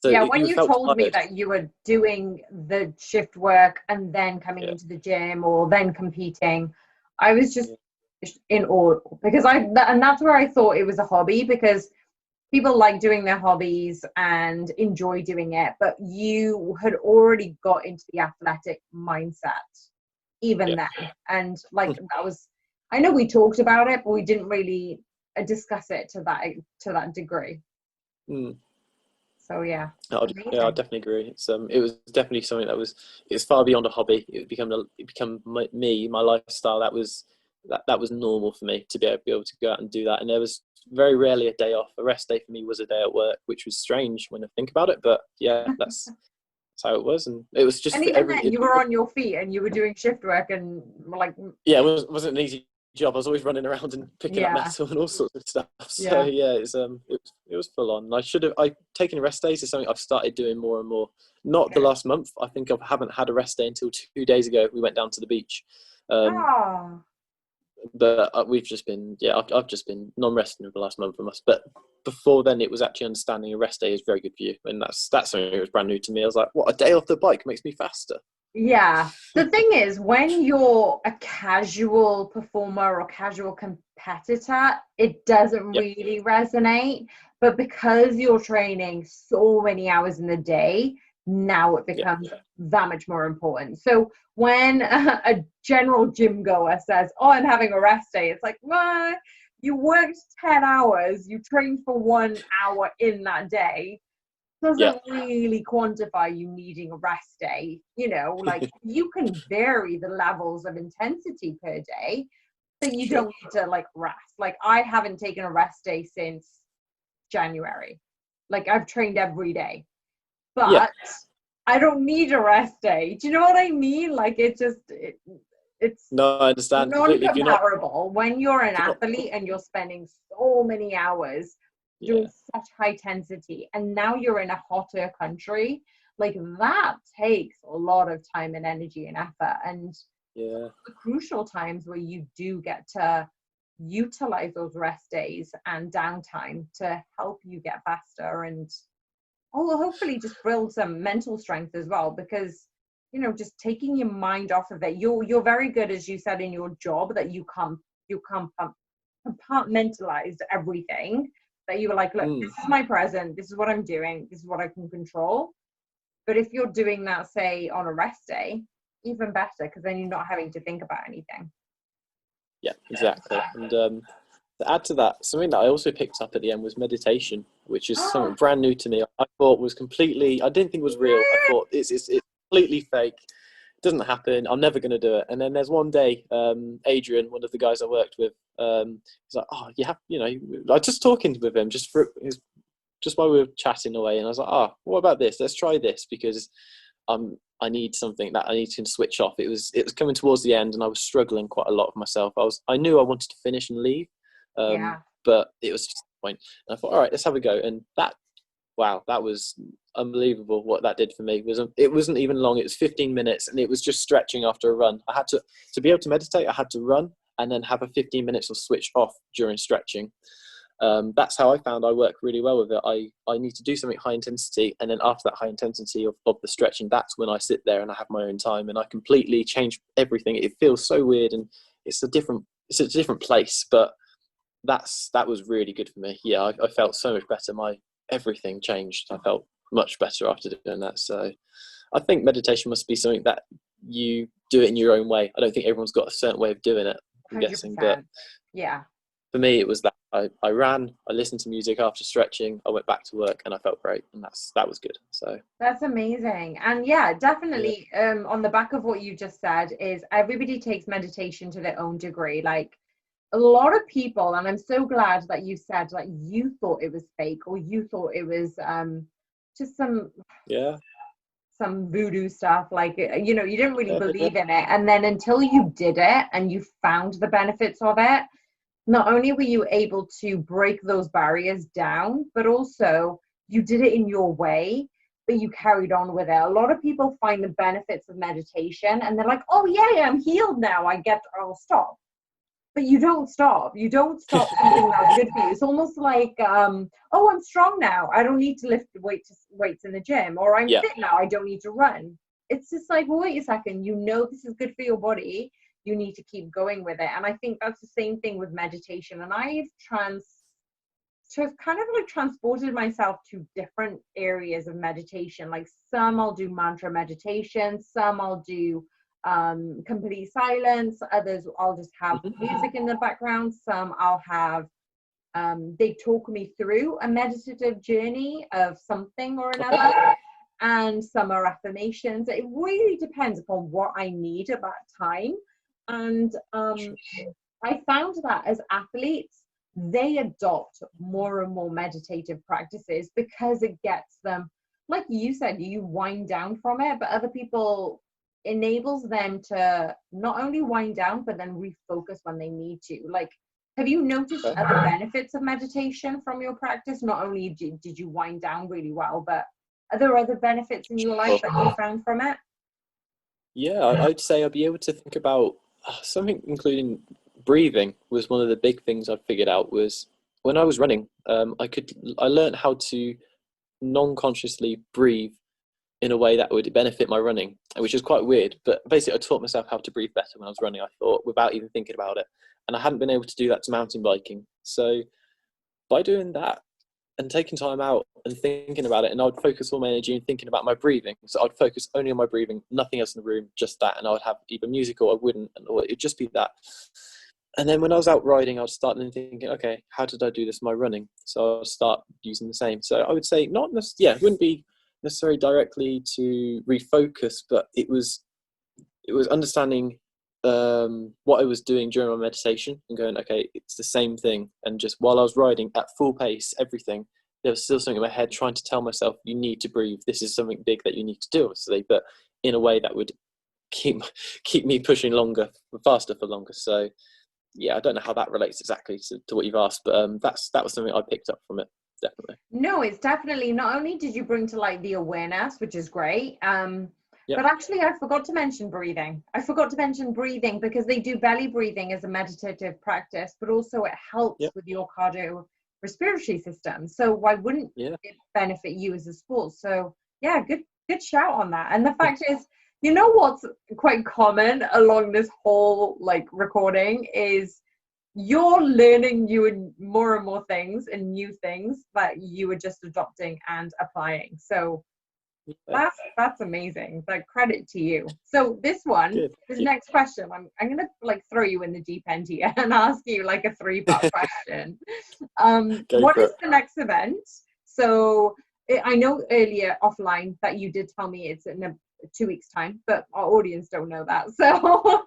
so Yeah, when you felt told me tired. that you were doing the shift work and then coming into the gym or then competing, I was just in all, because and that's where I thought it was a hobby, because people like doing their hobbies and enjoy doing it, but you had already got into the athletic mindset even then. And like, that was, I know we talked about it, but we didn't really discuss it to that degree. So yeah. I definitely agree. It was definitely something it's far beyond a hobby. It become my lifestyle. That was normal for me to be able to go out and do that. And there was very rarely a day off. A rest day for me was a day at work, which was strange when I think about it. But yeah, that's how it was. And it was just, and even then, you were on your feet and you were doing shift work, and like, yeah, it wasn't an easy job. I was always running around and picking up metal and all sorts of stuff. So yeah, it was full on. I taken rest days is something I've started doing more and more. Not the last month. I think I haven't had a rest day until 2 days ago. We went down to the beach. But we've just been, I've just been non-resting for the last month from us. But before then, it was actually understanding a rest day is very good for you, and that's something that was brand new to me. I was like, what, a day off the bike makes me faster? Yeah. The thing is, when you're a casual performer or casual competitor, it doesn't really resonate. But because you're training so many hours in the day, now it becomes that much more important. So when a general gym goer says, oh, I'm having a rest day, it's like, well, you worked 10 hours, you trained for 1 hour in that day. Doesn't really quantify you needing a rest day. You know, like, you can vary the levels of intensity per day, but you don't need to like rest. Like, I haven't taken a rest day since January. Like, I've trained every day, but I don't need a rest day. Do you know what I mean? Like, it's no, I understand non-comparable. When you're an athlete and you're spending so many hours doing such high intensity, and now you're in a hotter country, like, that takes a lot of time and energy and effort. And the crucial times where you do get to utilize those rest days and downtime to help you get faster, and hopefully just build some mental strength as well, because, you know, just taking your mind off of it, you're very good, as you said, in your job, that you compartmentalized everything, that you were like, look, this is my present, this is what I'm doing, this is what I can control. But if you're doing that, say, on a rest day, even better, because then you're not having to think about anything. Yeah, exactly. And to add to that, something that I also picked up at the end was meditation, which is something brand new to me. I thought was completely, I didn't think it was real. I thought it's completely fake. It doesn't happen. I'm never going to do it. And then there's one day, Adrian, one of the guys I worked with, he's like, oh, you have, you know, I was just talking with him just while we were chatting away. And I was like, oh, what about this? Let's try this, because I need something that I need to switch off. It was coming towards the end, and I was struggling quite a lot with myself. I knew I wanted to finish and leave, but it was just the point. And I thought, all right, let's have a go. And that was unbelievable what that did for me. It wasn't even long. It was 15 minutes, and it was just stretching after a run. I had to be able to meditate, I had to run and then have a 15 minutes of switch off during stretching. That's how I found I work really well with it. I need to do something high intensity, and then after that high intensity of the stretching, that's when I sit there and I have my own time, and I completely change everything. It feels so weird, and it's a different place, but that was really good for me. I felt so much better. My everything changed. I felt much better after doing that. So I think meditation must be something that you do it in your own way. I don't think everyone's got a certain way of doing it, I'm 100%. guessing, but for me it was that I ran, I listened to music after stretching, I went back to work, and I felt great, and that was good. So that's amazing. And definitely, on the back of what you just said, is everybody takes meditation to their own degree. Like, a lot of people, and I'm so glad that you said, like, you thought it was fake, or you thought it was just some voodoo stuff, like, you know, you didn't really believe in it. And then until you did it and you found the benefits of it, not only were you able to break those barriers down, but also you did it in your way, but you carried on with it. A lot of people find the benefits of meditation and they're like, oh yeah, I'm healed now, I'll stop. But you don't stop. You don't stop something that's good for you. It's almost like, oh, I'm strong now, I don't need to lift weights in the gym, or I'm fit now, I don't need to run. It's just like, well, wait a second, you know this is good for your body. you need to keep going with it. And I think that's the same thing with meditation. And I've kind of like transported myself to different areas of meditation. Like some I'll do mantra meditation, some I'll do complete silence, others I'll just have music in the background, some I'll have they talk me through a meditative journey of something or another, and some are affirmations. It really depends upon what I need at that time. And I found that as athletes, they adopt more and more meditative practices because it gets them, like you said, you wind down from it, but other people enables them to not only wind down, but then refocus when they need to. Like, have you noticed other benefits of meditation from your practice? Not only did you wind down really well, but are there other benefits in your life that you found from it? Yeah, I'd say I'd be able to think about something, including breathing was one of the big things I figured out. Was when I was running, I learned how to non-consciously breathe in a way that would benefit my running, which is quite weird. But basically, I taught myself how to breathe better when I was running, I thought, without even thinking about it. And I hadn't been able to do that to mountain biking. So by doing that and taking time out and thinking about it, and I'd focus all my energy in thinking about my breathing. So I'd focus only on my breathing, nothing else in the room, just that. And I would have either music or I wouldn't, or it'd just be that. And then when I was out riding, I'd start thinking, okay, how did I do this in my running? So I'd start using the same. So I would say it wouldn't be necessarily directly to refocus, but it was understanding what I was doing during my meditation and going, okay, it's the same thing. And just while I was riding at full pace, everything, there was still something in my head trying to tell myself, you need to breathe. This is something big that you need to do, obviously, but in a way that would keep me pushing faster for longer. So yeah, I don't know how that relates exactly to what you've asked, but that was something I picked up from it, definitely. No, it's definitely, not only did you bring to light the awareness, which is great, Yep. but actually I forgot to mention breathing. Because they do belly breathing as a meditative practice, but also it helps with your cardio respiratory system. So why wouldn't it benefit you as a sport? So yeah, good shout on that. And the fact is, you know what's quite common along this whole like recording is you're learning more and more things and new things that you are just adopting and applying. So that's amazing. Like, credit to you. So this next question, I'm gonna like throw you in the deep end here and ask you like a 3-part question. What is the next event? So I know earlier offline that you did tell me it's in 2 weeks time, but our audience don't know that. So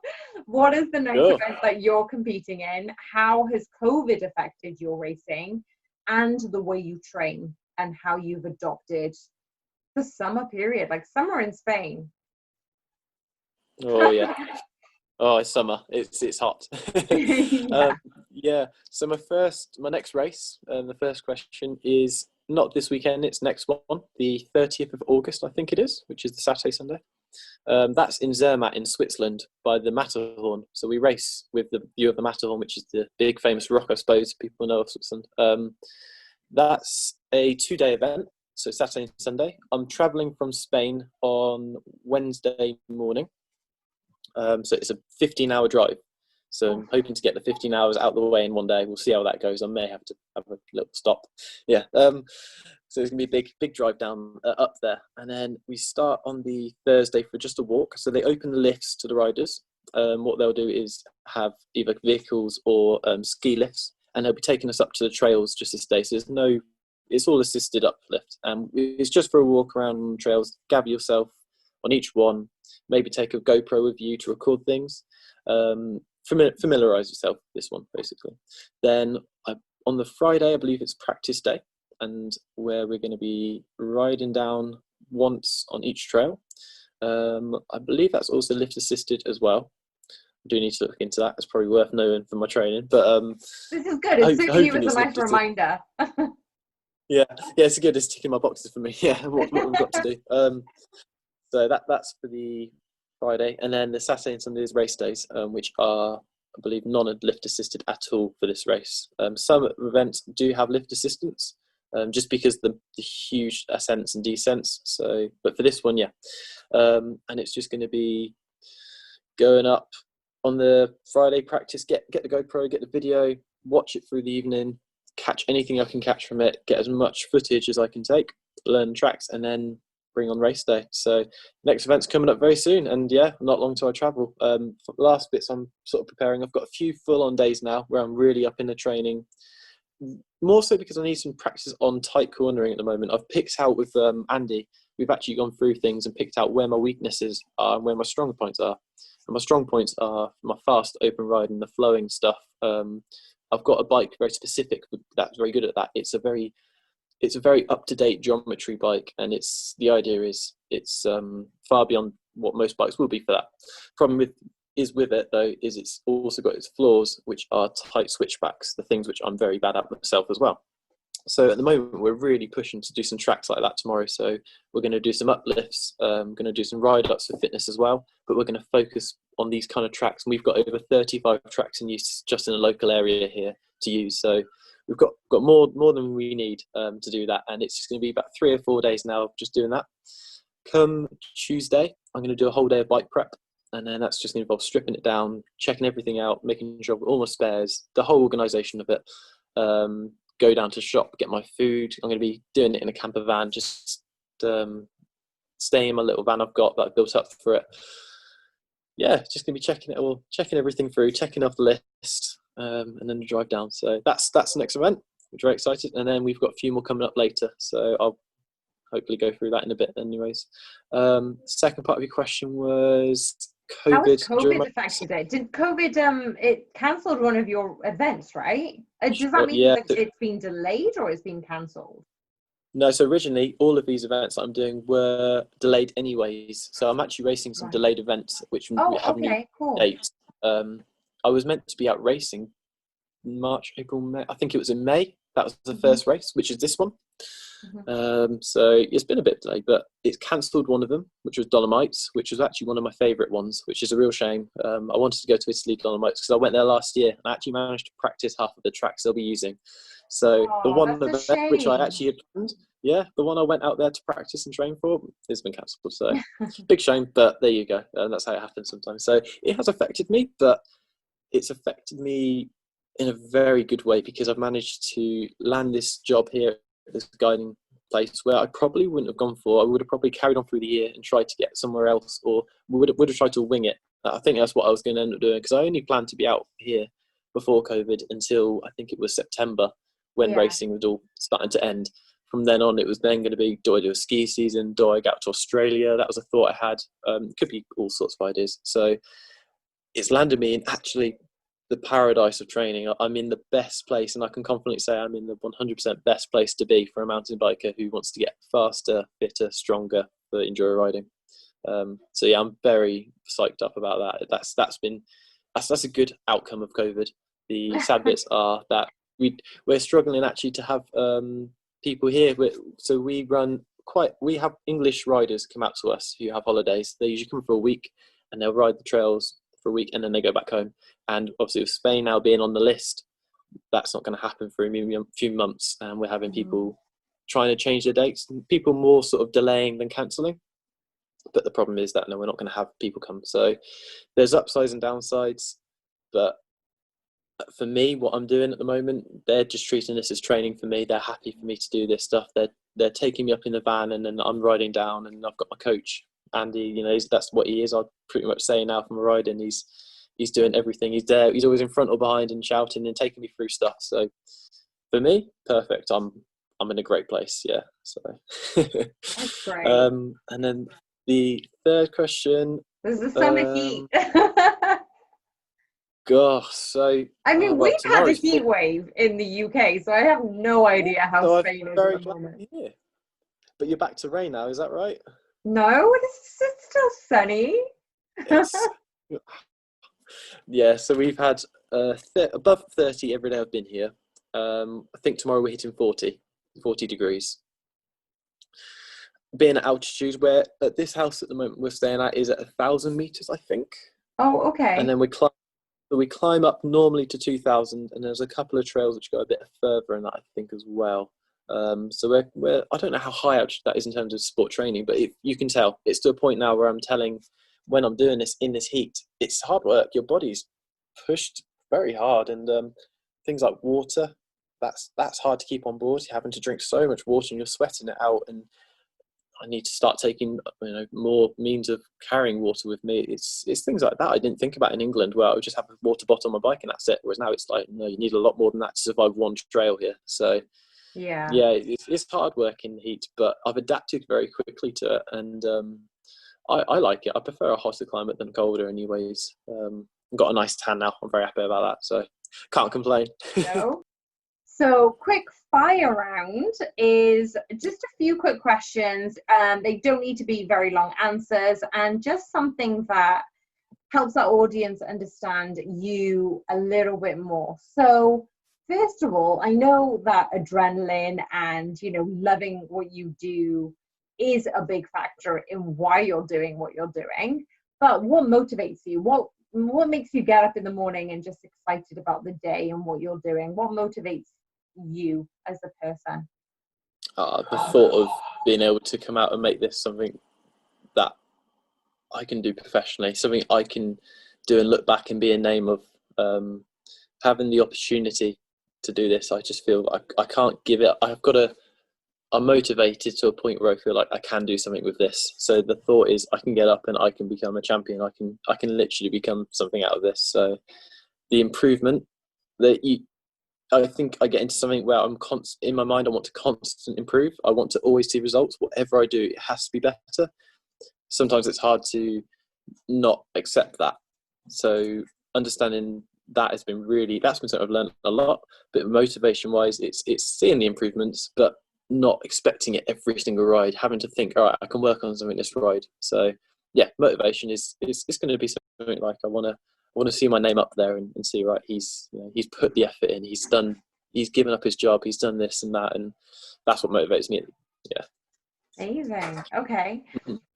what is the next event that you're competing in? How has COVID affected your racing and the way you train, and how you've adopted the summer period, like summer in Spain? Oh yeah. Oh, it's summer. It's hot. So my next race, the first question is not this weekend. It's next one, the 30th of August, I think it is, which is the Saturday, Sunday. That's in Zermatt in Switzerland by the Matterhorn. So we race with the view of the Matterhorn, which is the big famous rock, I suppose people know of Switzerland. That's a 2-day event. So Saturday and Sunday. I'm traveling from Spain on Wednesday morning. So it's a 15-hour drive. So I'm hoping to get the 15 hours out of the way in one day. We'll see how that goes. I may have to have a little stop. Yeah. So it's going to be a big drive down up there. And then we start on the Thursday for just a walk. So they open the lifts to the riders. What they'll do is have either vehicles or ski lifts, and they'll be taking us up to the trails just this day. So it's all assisted uplift. It's just for a walk around on the trails. Gather yourself on each one. Maybe take a GoPro with you to record things. Familiarize yourself with this one, basically. Then on the Friday, I believe it's practice day, and where we're going to be riding down once on each trail. I believe that's also lift assisted as well. I do need to look into that. It's probably worth knowing for my training. But this is good. It's serving you as a nice reminder. Yeah, it's good. It's ticking my boxes for me. Yeah, what we've got to do. So that's for the Friday, and then the Saturday and Sunday is race days, which are, I believe, non-lift assisted at all for this race. Some events do have lift assistance, just because the huge ascents and descents. So, but for this one, and it's just going to be going up on the Friday practice, get the GoPro, get the video, watch it through the evening, catch anything I can catch from it, get as much footage as I can take, learn tracks, and then bring on race day. So next event's coming up very soon, and yeah, not long till I travel. For the last bits I'm sort of preparing. I've got a few full-on days now where I'm really up in the training, more so because I need some practice on tight cornering at the moment. I've picked out with Andy, we've actually gone through things and picked out where my weaknesses are and where my strong points are. And my strong points are my fast open ride and the flowing stuff. I've got a bike very specific that's very good at that. It's a very up-to-date geometry bike, and the idea is it's far beyond what most bikes will be for that. Problem with it though is it's also got its flaws, which are tight switchbacks, the things which I'm very bad at myself as well. So at the moment we're really pushing to do some tracks like that tomorrow. So we're going to do some uplifts, going to do some ride ups for fitness as well, but we're going to focus on these kind of tracks, and we've got over 35 tracks in use just in the local area here to use. So we've got more than we need to do that, and it's just going to be about 3 or 4 days now of just doing that. Come Tuesday, I'm going to do a whole day of bike prep, and then that's just going to involve stripping it down, checking everything out, making sure I've got all my spares, the whole organisation of it. Go down to the shop, get my food. I'm going to be doing it in a camper van, just staying in my little van I've got that I've built up for it. Yeah, just going to be checking it all, checking everything through, checking off the list, and then drive down. So that's the next event. I'm very excited, and then we've got a few more coming up later. So I'll hopefully go through that in a bit. Anyways, second part of your question was COVID. How has COVID affected it? Did COVID it cancelled one of your events, right? Does that mean that it's been delayed or it's been cancelled? No, so originally all of these events I'm doing were delayed anyways. So I'm actually racing some delayed events, which we haven't even dates. I was meant to be out racing March, April, May. I think it was in May. That was the first race, which is this one. So it's been a bit delayed, but it's cancelled one of them, which was Dolomites, which was actually one of my favourite ones, which is a real shame. I wanted to go to Italy Dolomites because I went there last year and I actually managed to practice half of the tracks they'll be using. So the one event which I actually had planned, the one I went out there to practice and train for, has been cancelled. So big shame, but there you go. And that's how it happens sometimes. So it has affected me, but it's affected me in a very good way because I've managed to land this job here, this guiding place where I probably wouldn't have gone for. I would have probably carried on through the year and tried to get somewhere else, or would have tried to wing it. I think that's what I was going to end up doing because I only planned to be out here before COVID until I think it was September when racing was all starting to end. From then on, it was then going to be, do I do a ski season? Do I go out to Australia? That was a thought I had. Could be all sorts of ideas. So it's landed me in actually the paradise of training. I'm in the best place, and I can confidently say I'm in the 100% best place to be for a mountain biker who wants to get faster, fitter, stronger for enduro riding. So yeah, I'm very psyched up about that. That's a good outcome of COVID. The sad bits are that we're struggling actually to have people here. So we have English riders come out to us who have holidays. They usually come for a week and they'll ride the trails for a week and then they go back home. And obviously with Spain now being on the list, that's not going to happen for a few months. And we're having people trying to change their dates, people more sort of delaying than cancelling. But the problem is that no, we're not going to have people come. So there's upsides and downsides. But for me, what I'm doing at the moment, they're just treating this as training for me. They're happy for me to do this stuff. They're taking me up in the van and then I'm riding down and I've got my coach, Andy, that's what he is. I'd pretty much say now from riding, he's doing everything. He's there. He's always in front or behind and shouting and taking me through stuff. So for me, perfect. I'm in a great place. Yeah. So that's great. And then the third question. There's the summer heat. Gosh, so I mean, we've had a heat wave in the UK, so I have no idea how Spain is at the moment. Yeah. But you're back to rain now, is that right? No, it's still sunny. Yeah, so we've had above 30 every day I've been here. I think tomorrow we're hitting 40 degrees. Being at altitude, where at this house at the moment we're staying at is at 1,000 meters, I think. Oh, okay. And then we climb up normally to 2,000, and there's a couple of trails which go a bit further than that, I think, as well. So we're I don't know how high that is in terms of sport training, but you can tell it's to a point now where I'm telling when I'm doing this in this heat, it's hard work. Your body's pushed very hard, and things like water, that's hard to keep on board. You're having to drink so much water and you're sweating it out, and I need to start taking more means of carrying water with me. It's things like that I didn't think about in England, where I would just have a water bottle on my bike and that's it. Whereas now it's like, no, you need a lot more than that to survive one trail here. So Yeah. yeah, it's hard work in the heat, but I've adapted very quickly to it, and I like it. I prefer a hotter climate than colder anyways. I've got a nice tan now. I'm very happy about that, so can't complain. So, quick fire round is just a few quick questions. They don't need to be very long answers, and just something that helps our audience understand you a little bit more. So, first of all, I know that adrenaline and, loving what you do is a big factor in why you're doing what you're doing. But what motivates you? What makes you get up in the morning and just excited about the day and what you're doing? What motivates you as a person? The thought of being able to come out and make this something that I can do professionally, something I can do and look back and be a name of, having the opportunity to do this. I just feel I can't give it. I'm motivated to a point where I feel like I can do something with this. So the thought is I can get up and I can become a champion. I can literally become something out of this. So the improvement I think I get into something where I'm in my mind. I want to constantly improve. I want to always see results. Whatever I do, it has to be better. Sometimes it's hard to not accept that. So understanding that that's been something I've learned a lot. But motivation wise, it's seeing the improvements, but not expecting it every single ride. Having to think, all right, I can work on something this ride. So yeah, motivation is going to be something like I want to see my name up there and see, right, he's put the effort in, he's given up his job, he's done this and that, and that's what motivates me. Yeah. Amazing. Okay.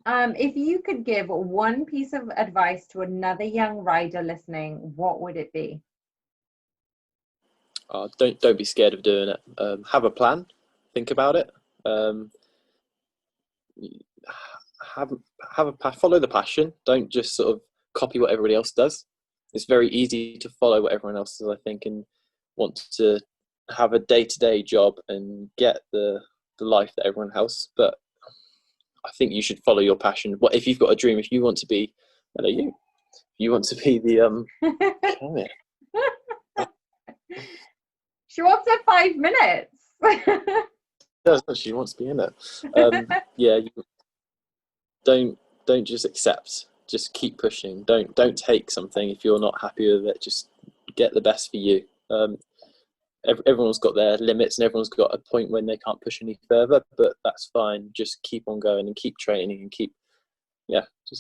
If you could give one piece of advice to another young rider listening, what would it be? Don't be scared of doing it. Have a plan. Think about it. Follow the passion. Don't just sort of copy what everybody else does. It's very easy to follow what everyone else does, I think, and want to have a day-to-day job and get the life that everyone has. But I think you should follow your passion. What if you've got a dream? If you want to be, you want to be the come here. She wants it 5 minutes. She wants to be in it. Yeah, don't just accept. Just keep pushing. Don't take something if you're not happy with it. Just get the best for you. Everyone's got their limits and everyone's got a point when they can't push any further, but that's fine. Just keep on going and keep training and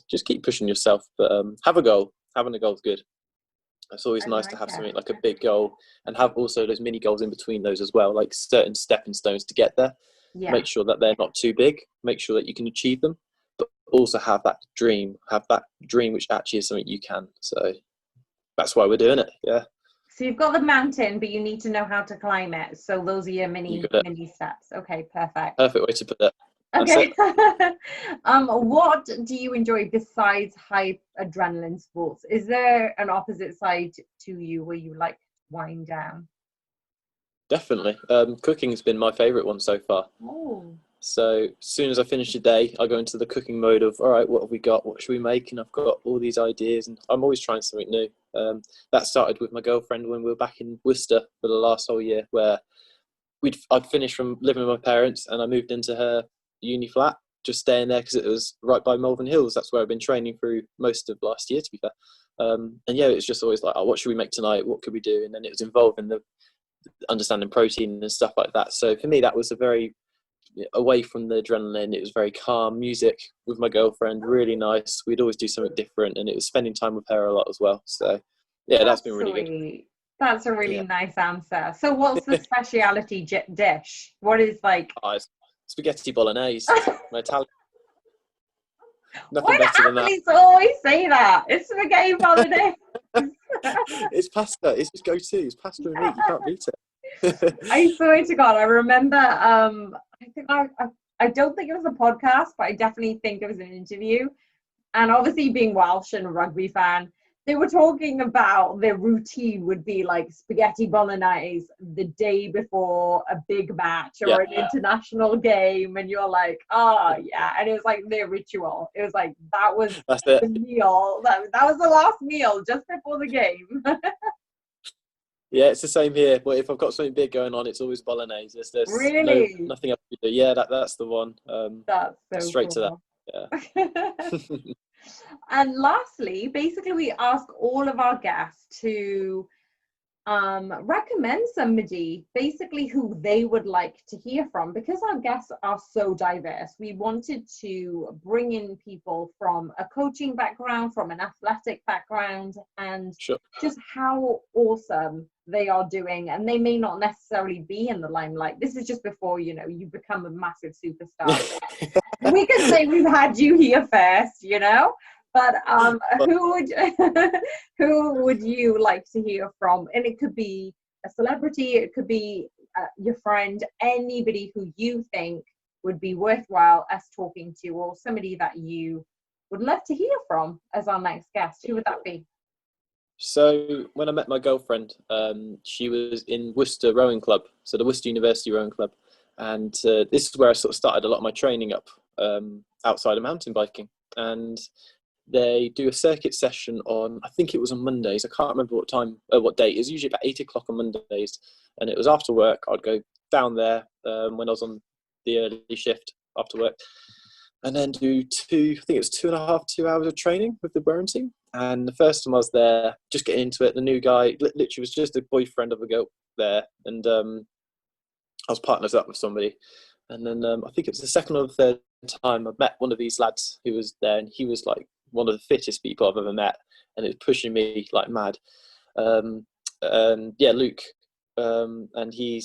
just keep pushing yourself. But have a goal. Having a goal is good. It's always nice to have something like a big goal and have also those mini goals in between those as well, like certain stepping stones to get there. Yeah. Make sure that they're not too big. Make sure that you can achieve them, but also have that dream which actually is something you can. So that's why we're doing it. Yeah. So you've got the mountain, but you need to know how to climb it. So those are your mini steps. Okay, perfect. Perfect way to put it. Okay. What do you enjoy besides high adrenaline sports? Is there an opposite side to you where you like to wind down? Definitely. Cooking has been my favourite one so far. Oh. So as soon as I finish the day, I go into the cooking mode of, all right, what have we got? What should we make? And I've got all these ideas, and I'm always trying something new. That started with my girlfriend when we were back in Worcester for the last whole year, where I'd finished from living with my parents and I moved into her uni flat, just staying there because it was right by Malvern Hills. That's where I've been training through most of last year, to be fair. And yeah, it's just always like, oh, what should we make tonight? What could we do? And then it was involved in the understanding protein and stuff like that. So for me, that was a very, away from the adrenaline, it was very calm music with my girlfriend, really nice. We'd always do something different, and it was spending time with her a lot as well. So yeah, that's been really good. That's a really nice answer. So what's the speciality dish? What is like? Spaghetti bolognese. My Italian. Why do athletes always say that? It's spaghetti bolognese. It's pasta. It's just go-to. It's pasta and meat. You can't beat it. I swear to God, I remember. I think I don't think it was a podcast, but I definitely think it was an interview. And obviously being Welsh and a rugby fan, they were talking about their routine would be like spaghetti bolognese the day before a big match or an international game. And you're like, oh, yeah. And it was like their ritual. It was like, that was That's it. the meal. That was the last meal just before the game. Yeah, it's the same here. But if I've got something big going on, it's always bolognese. There's Really? nothing else to do. Yeah, that's the one. That's so Straight to that. cool. Yeah. And lastly, basically, we ask all of our guests to recommend somebody basically who they would like to hear from. Because our guests are so diverse, we wanted to bring in people from a coaching background, from an athletic background, and Sure. just how awesome they are doing. And they may not necessarily be in the limelight. This is just before, you know, you become a massive superstar. We could say we've had you here first, you know. But who would you like to hear from? And it could be a celebrity, it could be your friend, anybody who you think would be worthwhile us talking to, or somebody that you would love to hear from as our next guest. Who would that be? So when I met my girlfriend, she was in Worcester Rowing Club, so the Worcester University Rowing Club, and this is where I sort of started a lot of my training up outside of mountain biking. And they do a circuit session on, I think it was on Mondays. I can't remember what time, what date. It was usually about 8 o'clock on Mondays. And it was after work. I'd go down there when I was on the early shift after work. And then do I think it was 2 hours of training with the rowing team. And the first time I was there, just getting into it, the new guy literally was just a boyfriend of a girl there. And I was partners up with somebody. And then I think it was the second or the third time I met one of these lads who was there, and he was like one of the fittest people I've ever met, and it was pushing me like mad. Yeah, Luke, and he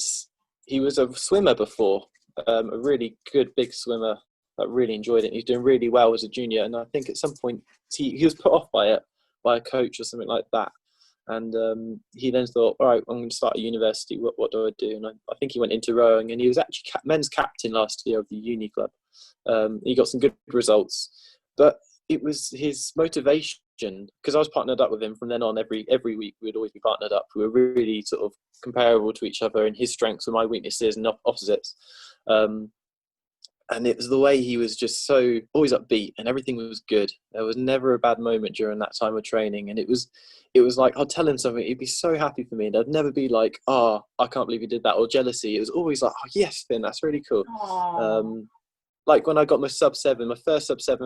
was a swimmer before, a really good big swimmer. I really enjoyed it. He's doing really well as a junior, and I think at some point he was put off by it by a coach or something like that. And he then thought, all right, I'm going to start at university. What do I do? And I think he went into rowing, and he was actually men's captain last year of the uni club. He got some good results, but it was his motivation, because I was partnered up with him from then on. Every week we'd always be partnered up. We were really sort of comparable to each other, and his strengths were my weaknesses and opposites. And it was the way he was just so always upbeat, and everything was good. There was never a bad moment during that time of training. And it was like, I'd tell him something, he'd be so happy for me. And I'd never be like, oh, I can't believe you did that, or jealousy. It was always like, oh, yes, Finn, that's really cool. Like when I got my first sub 7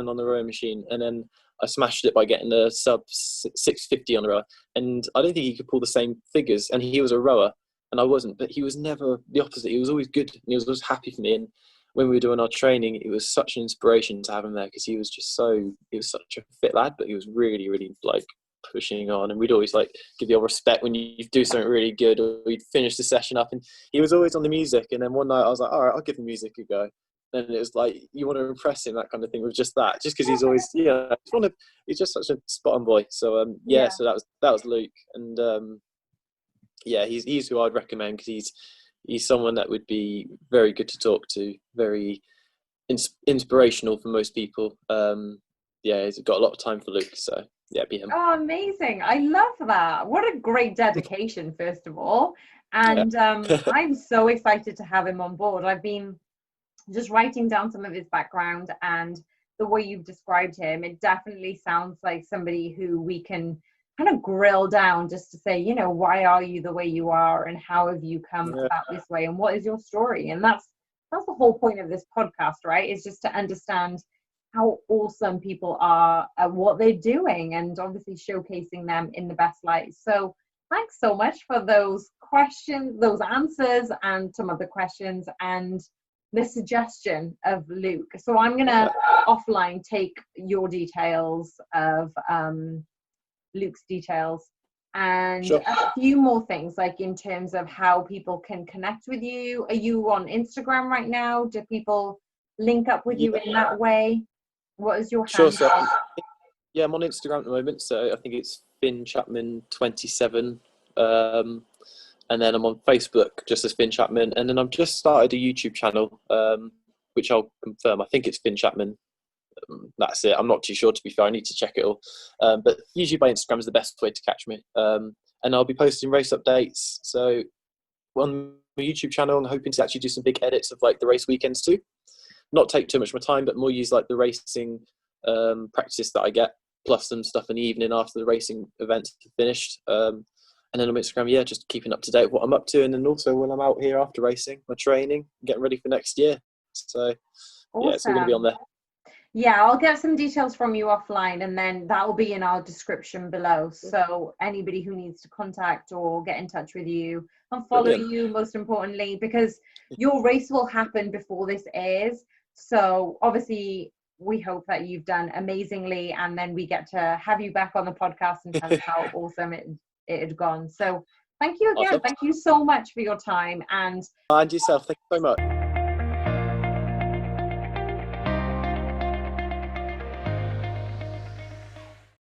on the rowing machine, and then I smashed it by getting the sub 650 on the rower. And I don't think he could pull the same figures. And he was a rower, and I wasn't. But he was never the opposite. He was always good, and he was always happy for me. And when we were doing our training, it was such an inspiration to have him there, because he was such a fit lad, but he was really, really like pushing on. And we'd always like give the old respect when you do something really good, or we'd finish the session up, and he was always on the music. And then one night I was like, all right, I'll give the music a go. And it was like, you want to impress him, that kind of thing, with just because he's always, he's just such a spot on boy. So so that was Luke. And yeah, he's who I'd recommend, because he's someone that would be very good to talk to, very inspirational for most people. Yeah, he's got a lot of time for Luke, so yeah, be him. Oh, amazing. I love that. What a great dedication, first of all. And I'm so excited to have him on board. I've been just writing down some of his background, and the way you've described him, it definitely sounds like somebody who we can kind of grill down, just to say, why are you the way you are, and how have you come about this way, and what is your story? And that's the whole point of this podcast, right? Is just to understand how awesome people are at what they're doing, and obviously showcasing them in the best light. So thanks so much for those questions, those answers, and some other questions, and the suggestion of Luke. So I'm gonna offline take your details of Luke's details, and a few more things, like in terms of how people can connect with you. Are you on Instagram right now? Do people link up with you in that way? What is your handle? So, yeah, I'm on Instagram at the moment, so I think it's Finn Chapman 27. And then I'm on Facebook just as Finn Chapman. And then I've just started a YouTube channel, which I'll confirm. I think it's Finn Chapman that's it. I'm not too sure, to be fair. I need to check it all. But usually by Instagram is the best way to catch me. And I'll be posting race updates. So on my YouTube channel, I'm hoping to actually do some big edits of like the race weekends too. Not take too much of my time, but more use like the racing practice that I get, plus some stuff in the evening after the racing events are finished. And then on Instagram, yeah, just keeping up to date with what I'm up to. And then also when I'm out here after racing, my training, getting ready for next year. So yeah, it's all going to be on Awesome. there. Yeah, I'll get some details from you offline, and then that will be in our description below. So anybody who needs to contact or get in touch with you and follow Brilliant. you, most importantly, because your race will happen before this airs. So obviously we hope that you've done amazingly, and then we get to have you back on the podcast and tell us how awesome it had gone. So thank you again. Awesome. Thank you so much for your time. And yourself. Thank you so much.